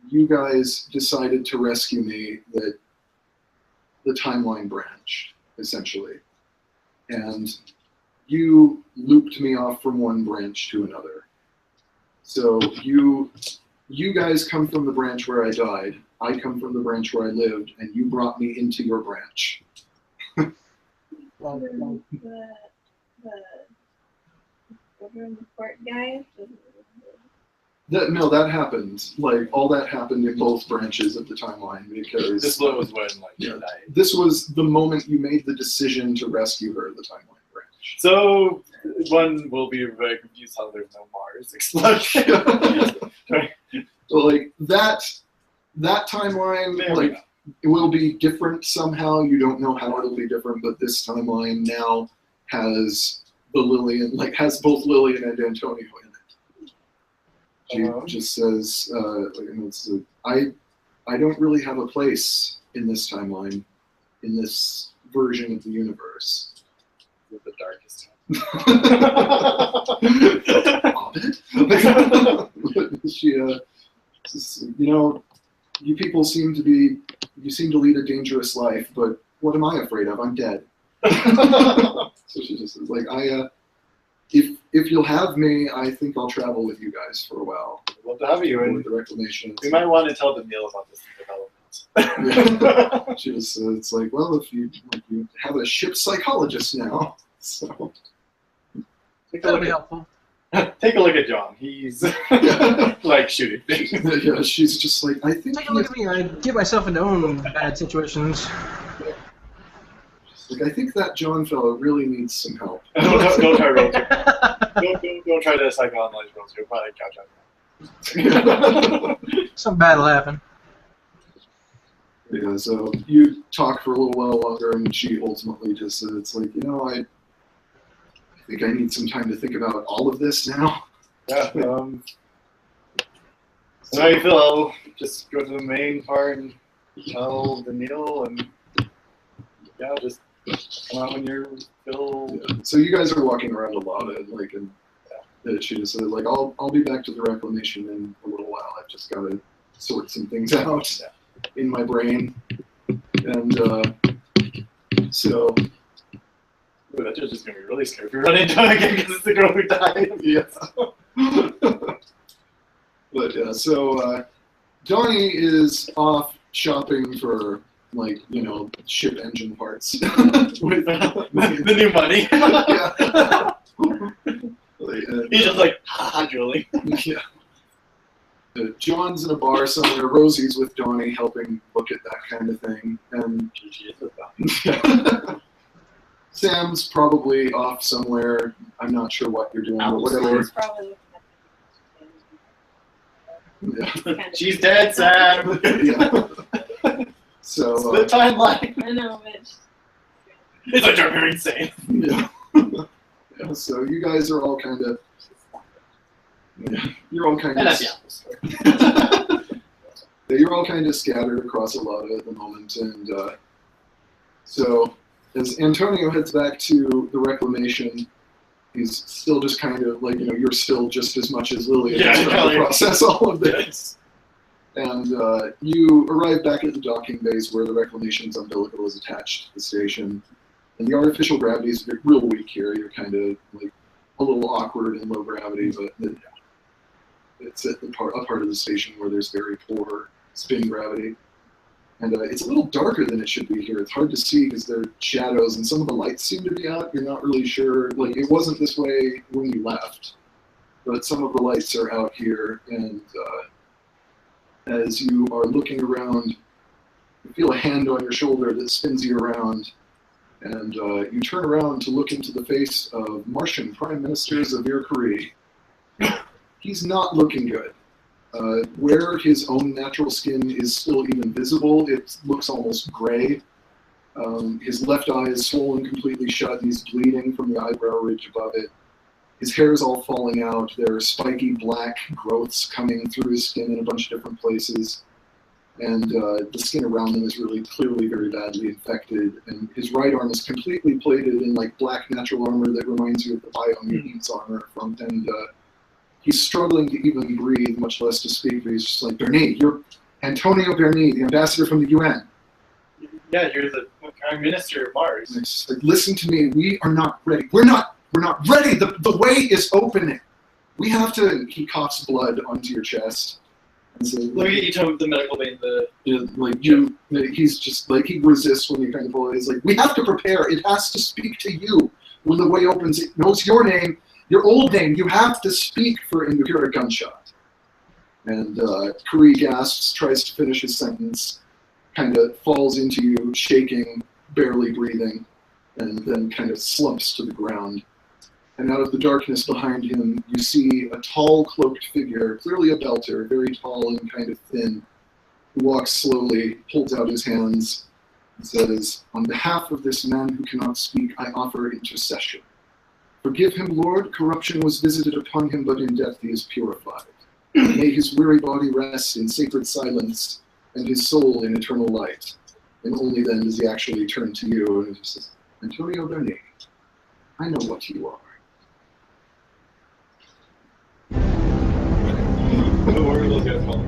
you guys decided to rescue me, that the timeline branched, essentially. And you looped me off from one branch to another. So you guys come from the branch where I died, I come from the branch where I lived, and you brought me into your branch. Well, The over in the court guy doesn't No, that happened. Like, all that happened in both branches of the timeline, because This one was when she Yeah. died. this was the moment you made the decision to rescue her, the timeline branch. So one will be very confused how there's no Mars explosion. So, like, that timeline, There we like, it will be different somehow. You don't know how it'll be different, but this timeline now has the Lillian, like, has both Lillian and Antonio in it. She just says, like, and it's, I don't really have a place in this timeline, in this version of the universe. With the darkest Hobbit? She, says, you know, you people seem to lead a dangerous life, but what am I afraid of? I'm dead. So she just says, like, if you'll have me, I think I'll travel with you guys for a while. I'd love to have you, With and the reclamation. we might want to tell the Neil about this development. Yeah. She was, it's like, well, if you have a ship psychologist now, so. Take a that'll look be at helpful. Take a look at John. He's like shooting things. Yeah, she's just like, I think Take a look at me. I get myself into own bad situations. like, I think that John fellow really needs some help. Don't try real too. Don't try to psychoanalyze real too. You'll probably catch up. Some bad will happen. Yeah, so you talk for a little while longer, and she ultimately just said, it's like, you know, I think I need some time to think about all of this now. Yeah. So how you feel? I'll just go to the main part and tell the Neil, and yeah, just come out when you're still. Yeah. So you guys are walking around a lot, and like, and she just said, like, I'll be back to the reclamation in a little while. I've just got to sort some things out in my brain, and so. Ooh, that judge is gonna be really scared if we run into him again because it's the girl who died. Yeah. But yeah, so Donnie is off shopping for, like, you know, ship engine parts. With, the new money. Yeah. He's just like, ha, Julie. Yeah. John's in a bar somewhere. Rosie's with Donnie helping look at that kind of thing. And She is a Sam's probably off somewhere. I'm not sure what you're doing, but whatever. He's probably looking at the kind of She's dead, Sam. Yeah. So, The timeline. I know, Mitch. It's like you're insane. yeah. Yeah. So you guys are all kind of. Yeah, you're all kind And of. that's the Apple Store. Yeah, you're all kind of scattered across a lot at the moment, and so as Antonio heads back to the reclamation, he's still just kind of like, you're still just as much as Lillian trying to process all of this. And you arrive back at the docking base where the reclamation's umbilical is attached to the station, and the artificial gravity is real weak here. You're kind of like a little awkward in low gravity, but it's at a part of the station where there's very poor spin gravity. And it's a little darker than it should be here. It's hard to see because there are shadows and some of the lights seem to be out. You're not really sure. Like, it wasn't this way when you left, but some of the lights are out here. And as you are looking around, you feel a hand on your shoulder that spins you around. And you turn around to look into the face of Martian Prime Minister Zavir Kuri. He's not looking good. Where his own natural skin is still even visible, it looks almost gray. His left eye is swollen completely shut, and he's bleeding from the eyebrow ridge above it. His hair is all falling out. There are spiky black growths coming through his skin in a bunch of different places. And the skin around him is really clearly very badly infected. And his right arm is completely plated in like black natural armor that reminds you of the Biomutant's armor from, and he's struggling to even breathe, much less to speak, but he's just like, Bernie, you're Antonio Bernie, the ambassador from the UN. Yeah, you're the Prime Minister of Mars. And it's just like, listen to me, we are not ready. We're not ready. The way is opening. We have to, and he coughs blood onto your chest. And so, Let me get you to the medical bay. He's just like, he resists when you kind of pull it. He's like, we have to prepare. It has to speak to you. When the way opens, it knows your name. Your old name, you have to speak for, and you hear a gunshot. And Kuri gasps, tries to finish his sentence, kind of falls into you, shaking, barely breathing, and then kind of slumps to the ground. And out of the darkness behind him, you see a tall, cloaked figure, clearly a belter, very tall and kind of thin, who walks slowly, holds out his hands, and says, on behalf of this man who cannot speak, I offer intercession. Forgive him, Lord, corruption was visited upon him, but in death he is purified. May his weary body rest in sacred silence, and his soul in eternal light. And only then does he actually turn to you and he says, Antonio Berni, I know what you are. What are those guys called?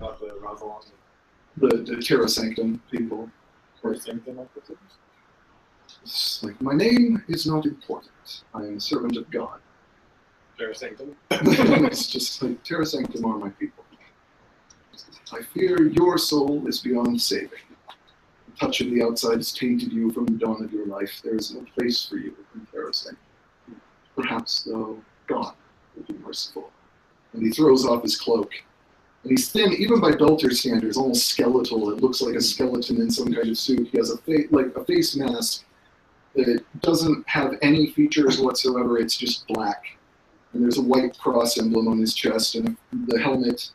Not the Rosalind. The Terra Sanctum people. Or something like this. It's like, my name is not important. I am a servant of God. Terra Sanctum. It's just like, Terra Sanctum are my people. I fear your soul is beyond saving. The touch of the outside has tainted you from the dawn of your life. There is no place for you in Terra Sanctum. Perhaps, though, God will be merciful. And he throws off his cloak. And he's thin, even by Belter standards, almost skeletal. It looks like a skeleton in some kind of suit. He has a face mask that doesn't have any features whatsoever. It's just black. And there's a white cross emblem on his chest, and the helmet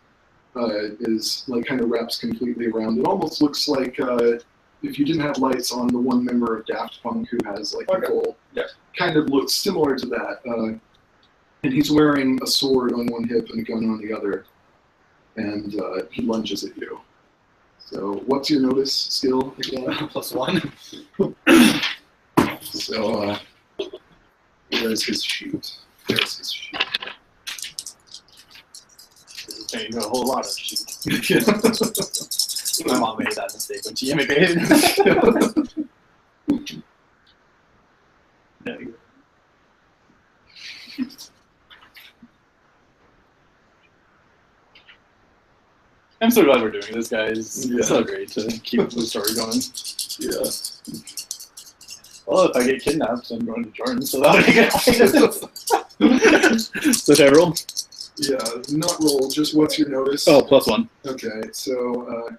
is like kind of wraps completely around. It almost looks like if you didn't have lights on, the one member of Daft Punk who has like a goal. Yeah. Kind of looks similar to that. And he's wearing a sword on one hip and a gun on the other. And he lunges at you. So what's your notice skill again? +1. So there's his sheet. There's his sheet. You know a whole lot of shit. Yeah. My mom made that mistake when she immigrated. I'm so glad we're doing this, guys. Yeah. It's so great to keep the story going. Yeah. Well, if I get kidnapped, I'm going to Jordan, so that'll be good. So should I roll? Yeah, not roll, just what's your notice? Oh, +1. Okay, so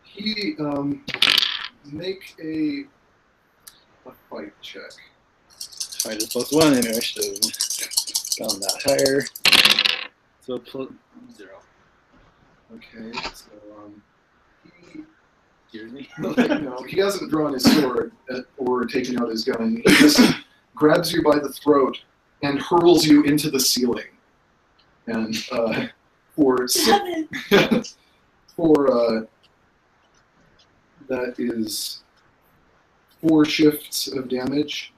he make a a fight check. Fight is +1 anyway. I should have gone that higher. So +0. Okay, so he Hears me. no, he hasn't drawn his sword or taken out his gun. He just grabs you by the throat and hurls you into the ceiling. And for that is 4 shifts of damage.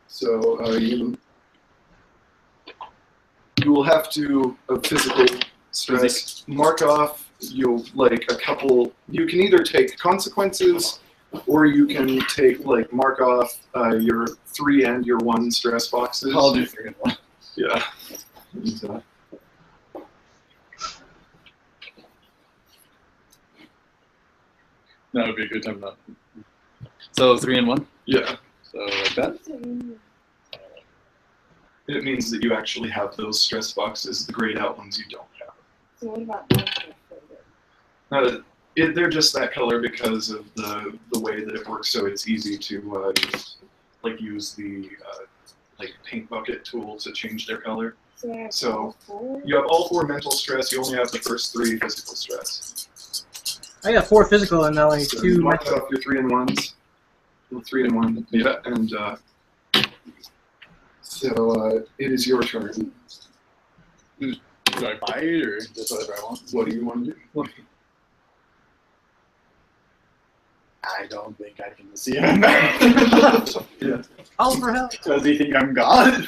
So you will have to physical stress mark off. You'll like a couple. You can either take consequences, or you can take mark off your 3 and your 1 stress boxes. I'll do 3 and 1. Yeah. That would be a good time. Not. So 3 and 1. Yeah. So like that. It means that you actually have those stress boxes. The grayed out ones you don't have. So what about that? They're just that color because of the way that it works. So it's easy to just use the paint bucket tool to change their color. So you have all 4 mental stress. You only have the first 3 physical stress. I got 4 physical and only So 2 you mark mental. off your 3 and 1s. 3 and 1. Yeah, and so it is your turn. Do I bite or just whatever I want? What do you want to do? I don't think I can see him. Yeah. All for help. Does he think I'm God?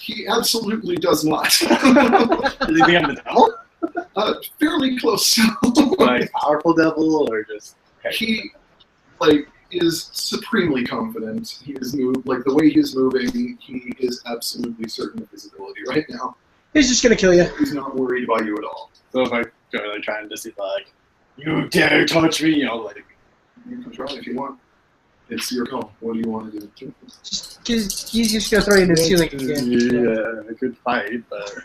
He absolutely does not. Does he think I'm the devil? Fairly close. Like powerful devil or just? He is supremely confident. He is the way he's moving. He is absolutely certain of his ability right now. He's just gonna kill you. He's not worried by you at all. So if I go trying to see you dare touch me, You can try if you want. It's your call. What do you want to do? Just he's just gonna throw you into the ceiling again. Yeah, I could fight, but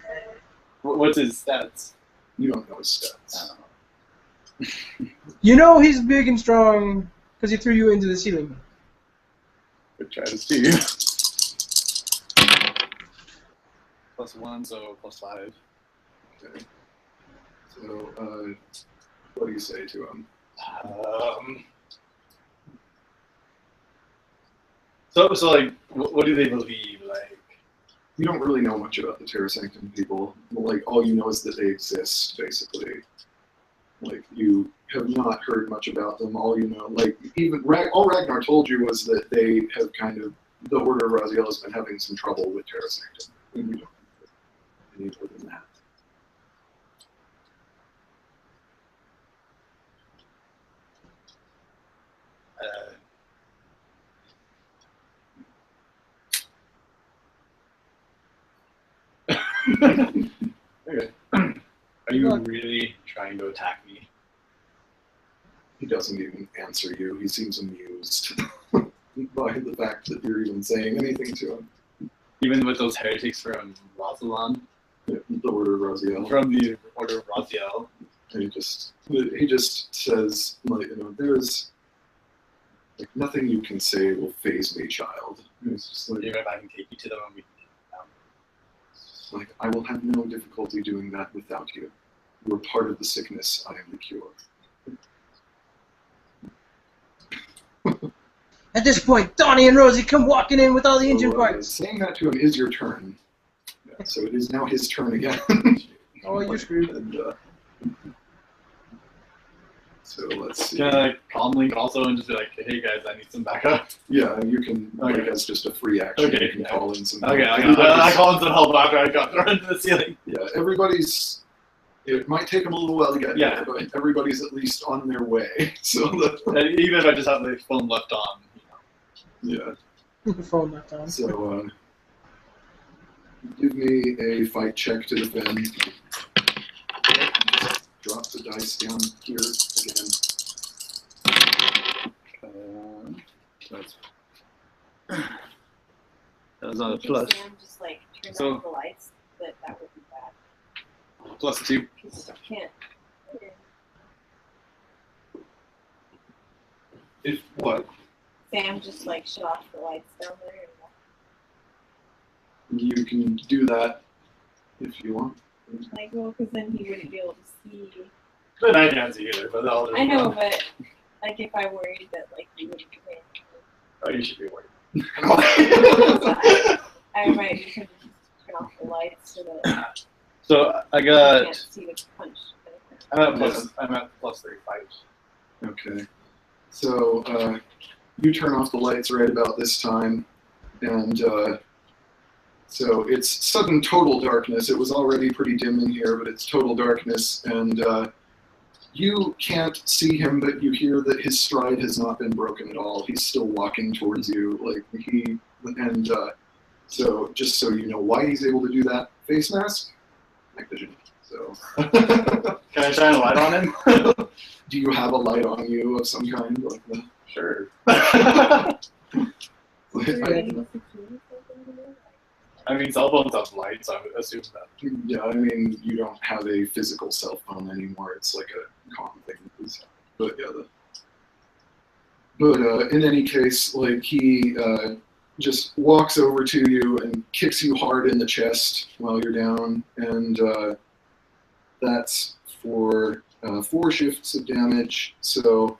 what's his stats? You don't know his stats. I don't know. You know he's big and strong because he threw you into the ceiling. Could try to see. +1, so +5. Okay. So, what do you say to him? So what do they believe? You don't really know much about the Terra Sanctum people. All you know is that they exist, basically. You have not heard much about them. All you know, all Ragnar told you was that they have the Order of Raziel has been having some trouble with Terra Sanctum. And you don't know any more than that. Okay. Are you really trying to attack me? He doesn't even answer you. He seems amused by the fact that you're even saying anything to him. Even with those heretics from Rosalind? Yeah, the Order of Raziel. From the Order of Raziel. And he just says, there's nothing you can say will faze me, child. And it's just Even if I can take you to them and we can take them down. I will have no difficulty doing that without you. You are part of the sickness. I am the cure. At this point, Donnie and Rosie come walking in with all the engine parts. Saying that to him is your turn. Yeah, so it is now his turn again. Oh, you're screwed. And, so let's see. Can I call Link also and just be like, hey guys, I need some backup? Yeah, you can, as just a free action, Okay, you can call in some Okay, help. I call in some help after I got thrown into the ceiling. Yeah, it might take them a little while to get there, but everybody's at least on their way. So And even if I just have the phone left on. yeah. Phone left on. So give me a fight check to defend. Drop the dice down here again. That was on a You think plus. Sam just turn So- off the lights, that would be bad. +2. Because you can't. If what? Sam just like shut off the lights down there. You can do that if you want. Like, well, because then he wouldn't be able to see. But I can't see either. But I'll just I know, but like if I worried that like he wouldn't be paying. Oh, you should be worried. I might be tempted to just turn off the lights so that So I I got. can't see the punch. I'm at plus 35. Okay. So you turn off the lights right about this time, and so it's sudden total darkness. It was already pretty dim in here, but it's total darkness, and you can't see him, but you hear that his stride has not been broken at all. He's still walking towards you, so just so you know why he's able to do that, face mask, night vision. So. Can I shine a light on him? Do you have a light on you of some kind? Like that? Sure. I mean, cell phones have lights. I would assume that. Yeah, I mean, you don't have a physical cell phone anymore. It's like a common thing. But yeah, in any case, like he just walks over to you and kicks you hard in the chest while you're down, and that's for 4 shifts of damage. So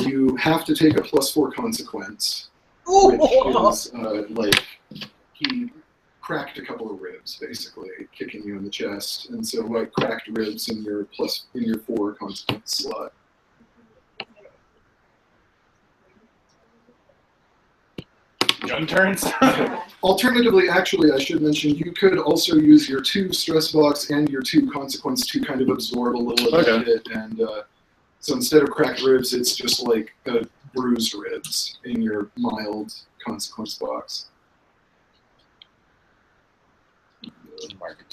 you have to take a +4 consequence, which is like he cracked a couple of ribs, basically, kicking you in the chest, and so like cracked ribs in your 4 consequence slot. Gun turns. Alternatively, actually, I should mention you could also use your 2 stress box and your 2 consequence to kind of absorb a little of it, and so instead of cracked ribs, it's just like bruised ribs in your mild consequence box.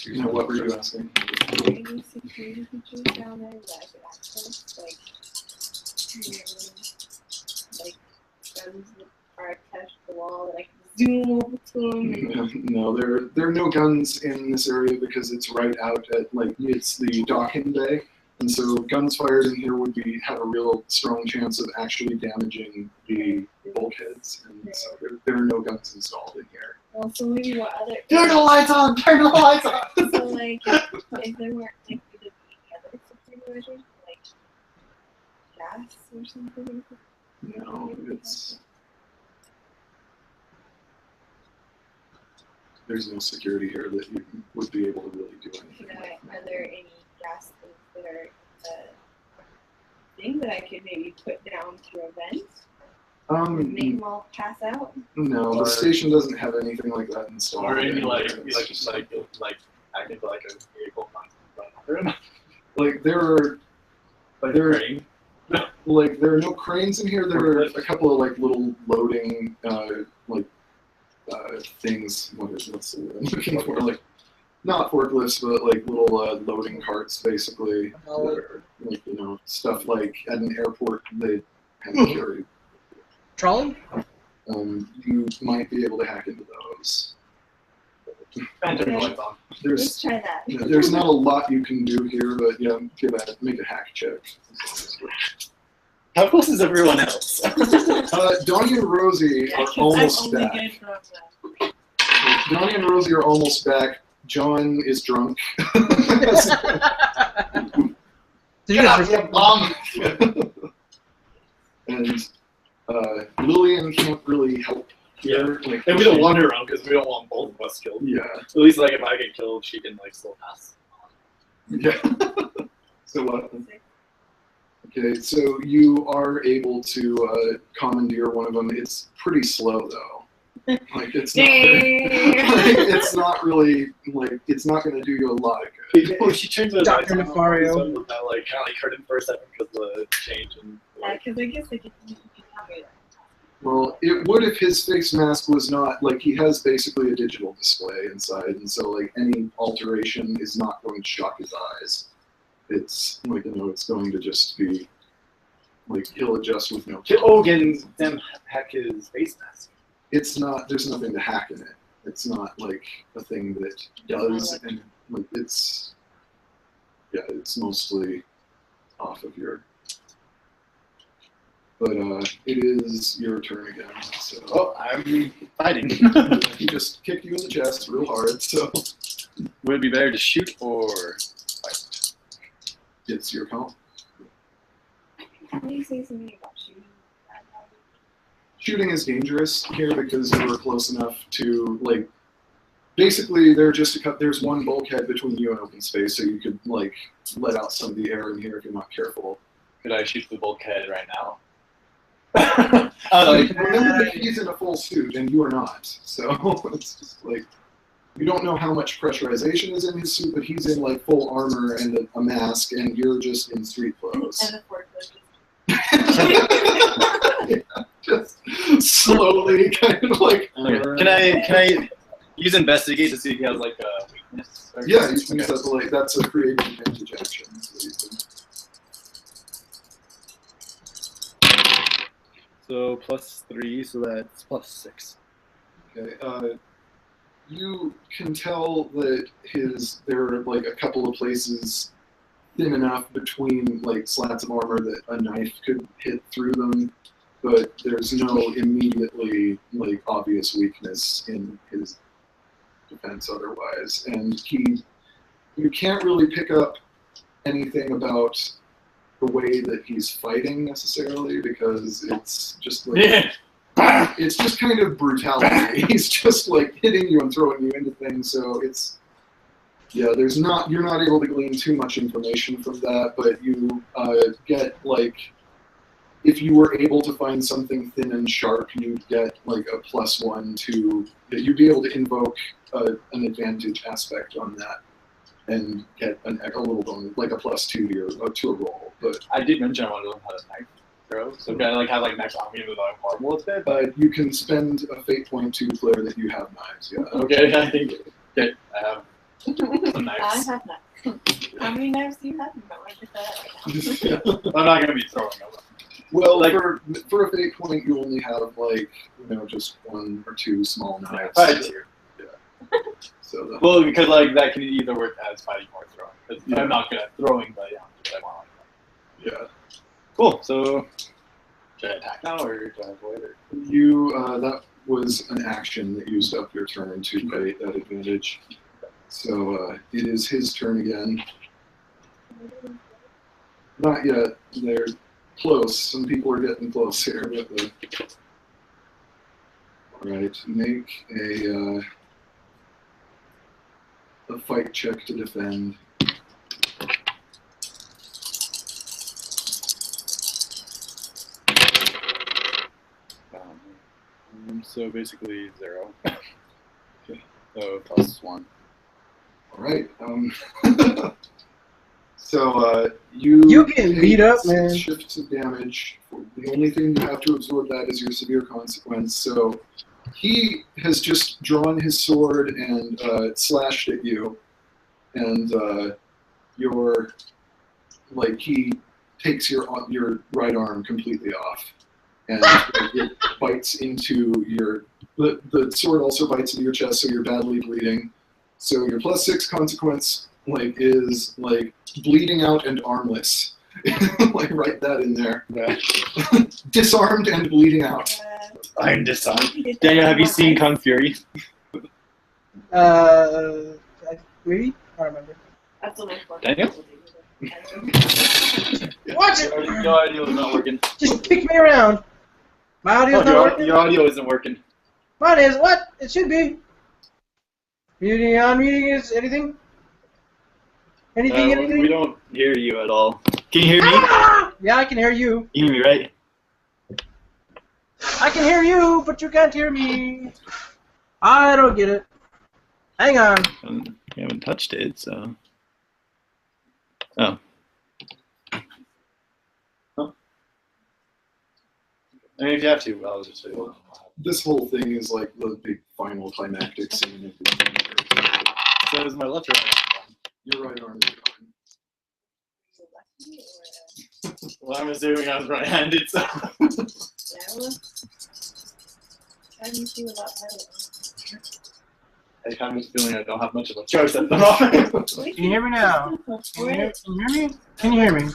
Now, what were you asking? Are there any security features down there that I could access? Like guns that are attached to the wall that I can zoom over to them? No, there are no guns in this area because it's right out at it's the docking bay, and so guns fired in here would have a real strong chance of actually damaging the bulkheads, and so there are no guns installed in here. Well, so maybe what other... Turn the lights on! Turn the lights on! So, like, if there weren't, like, would there be any other security measures? Like, gas or something? No, there's no security here that you would be able to really do anything. Are there any gas things that are thing that I could maybe put down through a vent? Make them all pass out? No, the station doesn't have anything like that installed. Or any acting like a vehicle constantly. Like there are no cranes in here. There are a couple of like little loading things. What's the word I'm looking for? Like not forklifts, but like little loading carts, basically. That are, like, stuff like at an airport they have to carry. Trolley? You might be able to hack into those. Let's try that. There's not a lot you can do here, but yeah, make a hack check. How close is everyone else? Donnie and Rosie are almost back. Donnie and Rosie are almost back. John is drunk. And Lillian can't really help here. Yeah. And we don't want her around because we don't want both of us killed. Yeah. At least if I get killed, she can still pass. Yeah. So what? Okay, so you are able to commandeer one of them. It's pretty slow though. Like it's not. It's not really it's not going to do you a lot of good. Oh, she changed the Dr. Nefario. Kind of hurt him for a second because of the change. Yeah, because I guess you can tell me that. Well, it would if his face mask was not he has basically a digital display inside, and so any alteration is not going to shock his eyes. It's it's going to just be he'll adjust with no. Can them hack his face mask? It's not. There's nothing to hack in it. It's not a thing that does, and it's it's mostly off of your. But it is your turn again. So Oh, I'm fighting. he just kicked you in the chest real hard. So Would it be better to shoot or fight? it's your call. Can you say something about shooting? Shooting is dangerous here because you were close enough to like. Basically, there's one bulkhead between you and open space, so you could like let out some of the air in here if you're not careful. Could I shoot the bulkhead right now? Remember that he's in a full suit and you are not, so it's just like you don't know how much pressurization is in his suit, but he's in like full armor and a mask, and you're just in street clothes. And the forklift. Yeah, just slowly, kind of like. Can I use investigate to see if he has like a weakness? Or Yeah, you can use that. Like that's a creative advantage action. So you can, So +3, so that's +6. okay. You can tell that there are like a couple of places thin enough between like slats of armor that a knife could hit through them, but there's no immediately like obvious weakness in his defense otherwise. And you can't really pick up anything about the way that he's fighting necessarily because it's just like it's just kind of brutality. He's just like hitting you and throwing you into things. So it's you're not able to glean too much information from that, but you get like if you were able to find something thin and sharp, you'd get like a +1 to you'd be able to invoke an advantage aspect on that and get a little bonus, like a +2 to a roll. But I did mention I wanted to learn how to knife throw, so can I like have like max army with like horrible at it? you can spend a fate point to clear that you have knives. Yeah. Okay, I think I have some I knives. have knives. How many knives do you have? I want to get that out right now. I'm not gonna be throwing them. Well, like for a fate point, you only have like just 1 or 2 small knives. So Well, because like that can either work as fighting or throwing. 'Cause I'm not good at throwing, but I want like that. yeah, Cool. So should I attack now or do I avoid it? you that was an action that used up your turn to get that advantage. So it is his turn again. Not yet. They're close. Some people are getting close here. But, all right, make a fight check to defend. So basically 0. Okay. So +1. All right. So you getting beat up, man. 6 shifts of damage. The only thing you have to absorb that is your severe consequence. So he has just drawn his sword and slashed at you, and he takes your right arm completely off, and it bites into the sword also bites into your chest, so you're badly bleeding. So your +6 consequence is bleeding out and armless. Write that in there. Yeah. Disarmed and bleeding out. I'm disarmed. Daniel, have you seen Kung Fury? Maybe? I don't remember. That's what my forklift Daniel? will do. Watch it! Your audio is not working. Just kick me around. My audio's not working? Your audio isn't working. Mine is. What? It should be. Muting on muting is anything? Anything? We don't hear you at all. Can you hear me? Ah! Yeah, I can hear you. You hear me, right? I can hear you, but you can't hear me. I don't get it. Hang on. We haven't touched it, so. Oh. Huh. I mean, if you have to, I'll just say it. This whole thing is like the big final climactic scene. So is my left or right? Your right arm is gone. Well, I'm assuming I was right-handed, so. Yeah, well, how do you feel about that? I have this feeling I don't have much of a choice at the moment. Can you hear me now? Can you hear me? Can you hear me?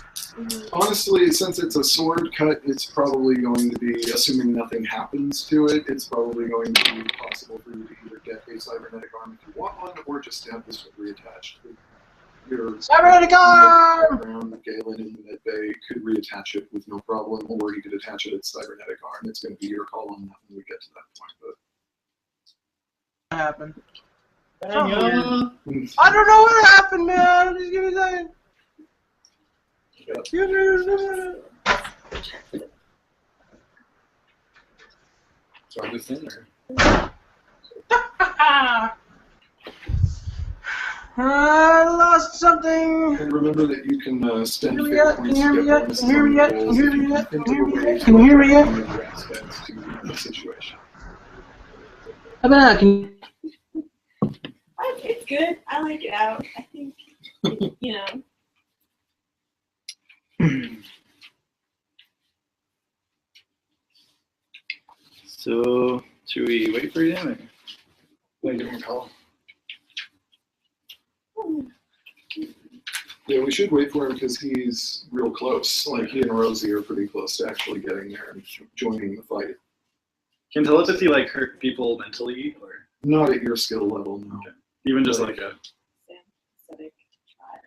Honestly, since it's a sword cut, it's probably going to be, assuming nothing happens to it, it's probably going to be possible for you to either get a cybernetic arm if you want one, or just to have this one reattached. Your Cybernetic arm! around Galen in the mid bay could reattach it with no problem, or he could attach it as cybernetic arm. It's going to be your call on that when we get to that point. What happened? Dang, I yeah. don't know what happened, man. Just give me a second. Give me a second. Throw this in there. I lost something. And remember that you can spend Can you fate hear me yet? points Can to you hear me get yet? bonuses Can you if hear me you yet? think Can you of a hear me way yet? to Can you hear me yet? limit your aspects to the situation. How about can It's good. I like it out. I think, you know. So, should we wait for him? Or give him a call? Yeah, we should wait for him because he's real close. Like, he and Rosie are pretty close to actually getting there and joining the fight. Can telepathy like hurt people mentally, or Not at your skill level, no. even just like a? Synthetic trial.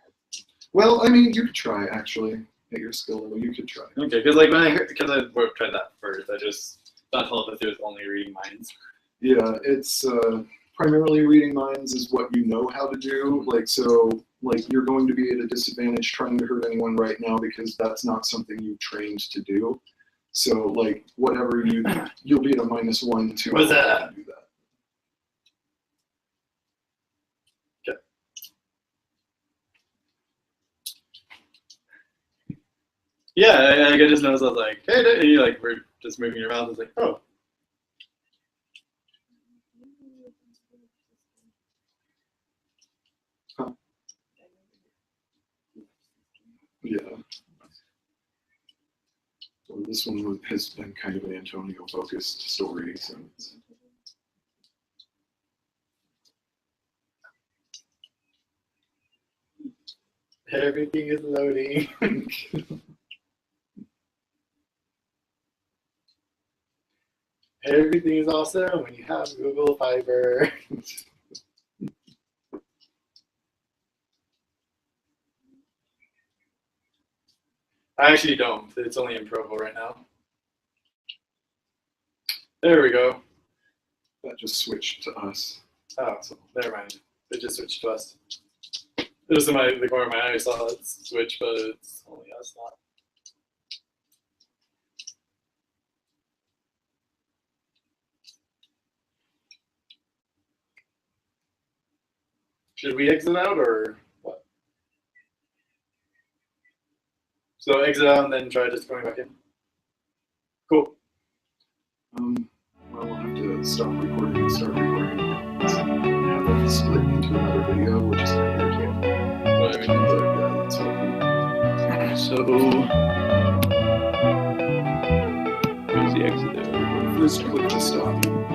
Well, I mean, you could try, actually. At your skill level, you could try. Okay, because like when I heard, because I tried that first, I just thought telepathy was only reading minds. Yeah, it's primarily reading minds is what you know how to do. Like, so, like, you're going to be at a disadvantage trying to hurt anyone right now because that's not something you've trained to do. So, like, whatever you'll be at a -1 to What's that? do that. Okay. Yeah, I just noticed. I was like, hey, and you like we're just moving your mouth. I was like, oh. Yeah. Well, this one has been kind of an Antonio-focused story, so it's... Everything is loading. Everything is awesome when you have Google Fiber. I actually don't. It's only in Provo right now. There we go. That just switched to us. Oh, so never mind. It just switched to us. Just in the corner of my eye, I saw it switch, but it's only us, not. Should we exit out or what? So exit out and then try just going back in. Cool. Well, we'll have to stop recording and start recording. Have it split into another video, which is kind of irritating. But I mean, But yeah, that's what so where's the exit there? we first click to stop.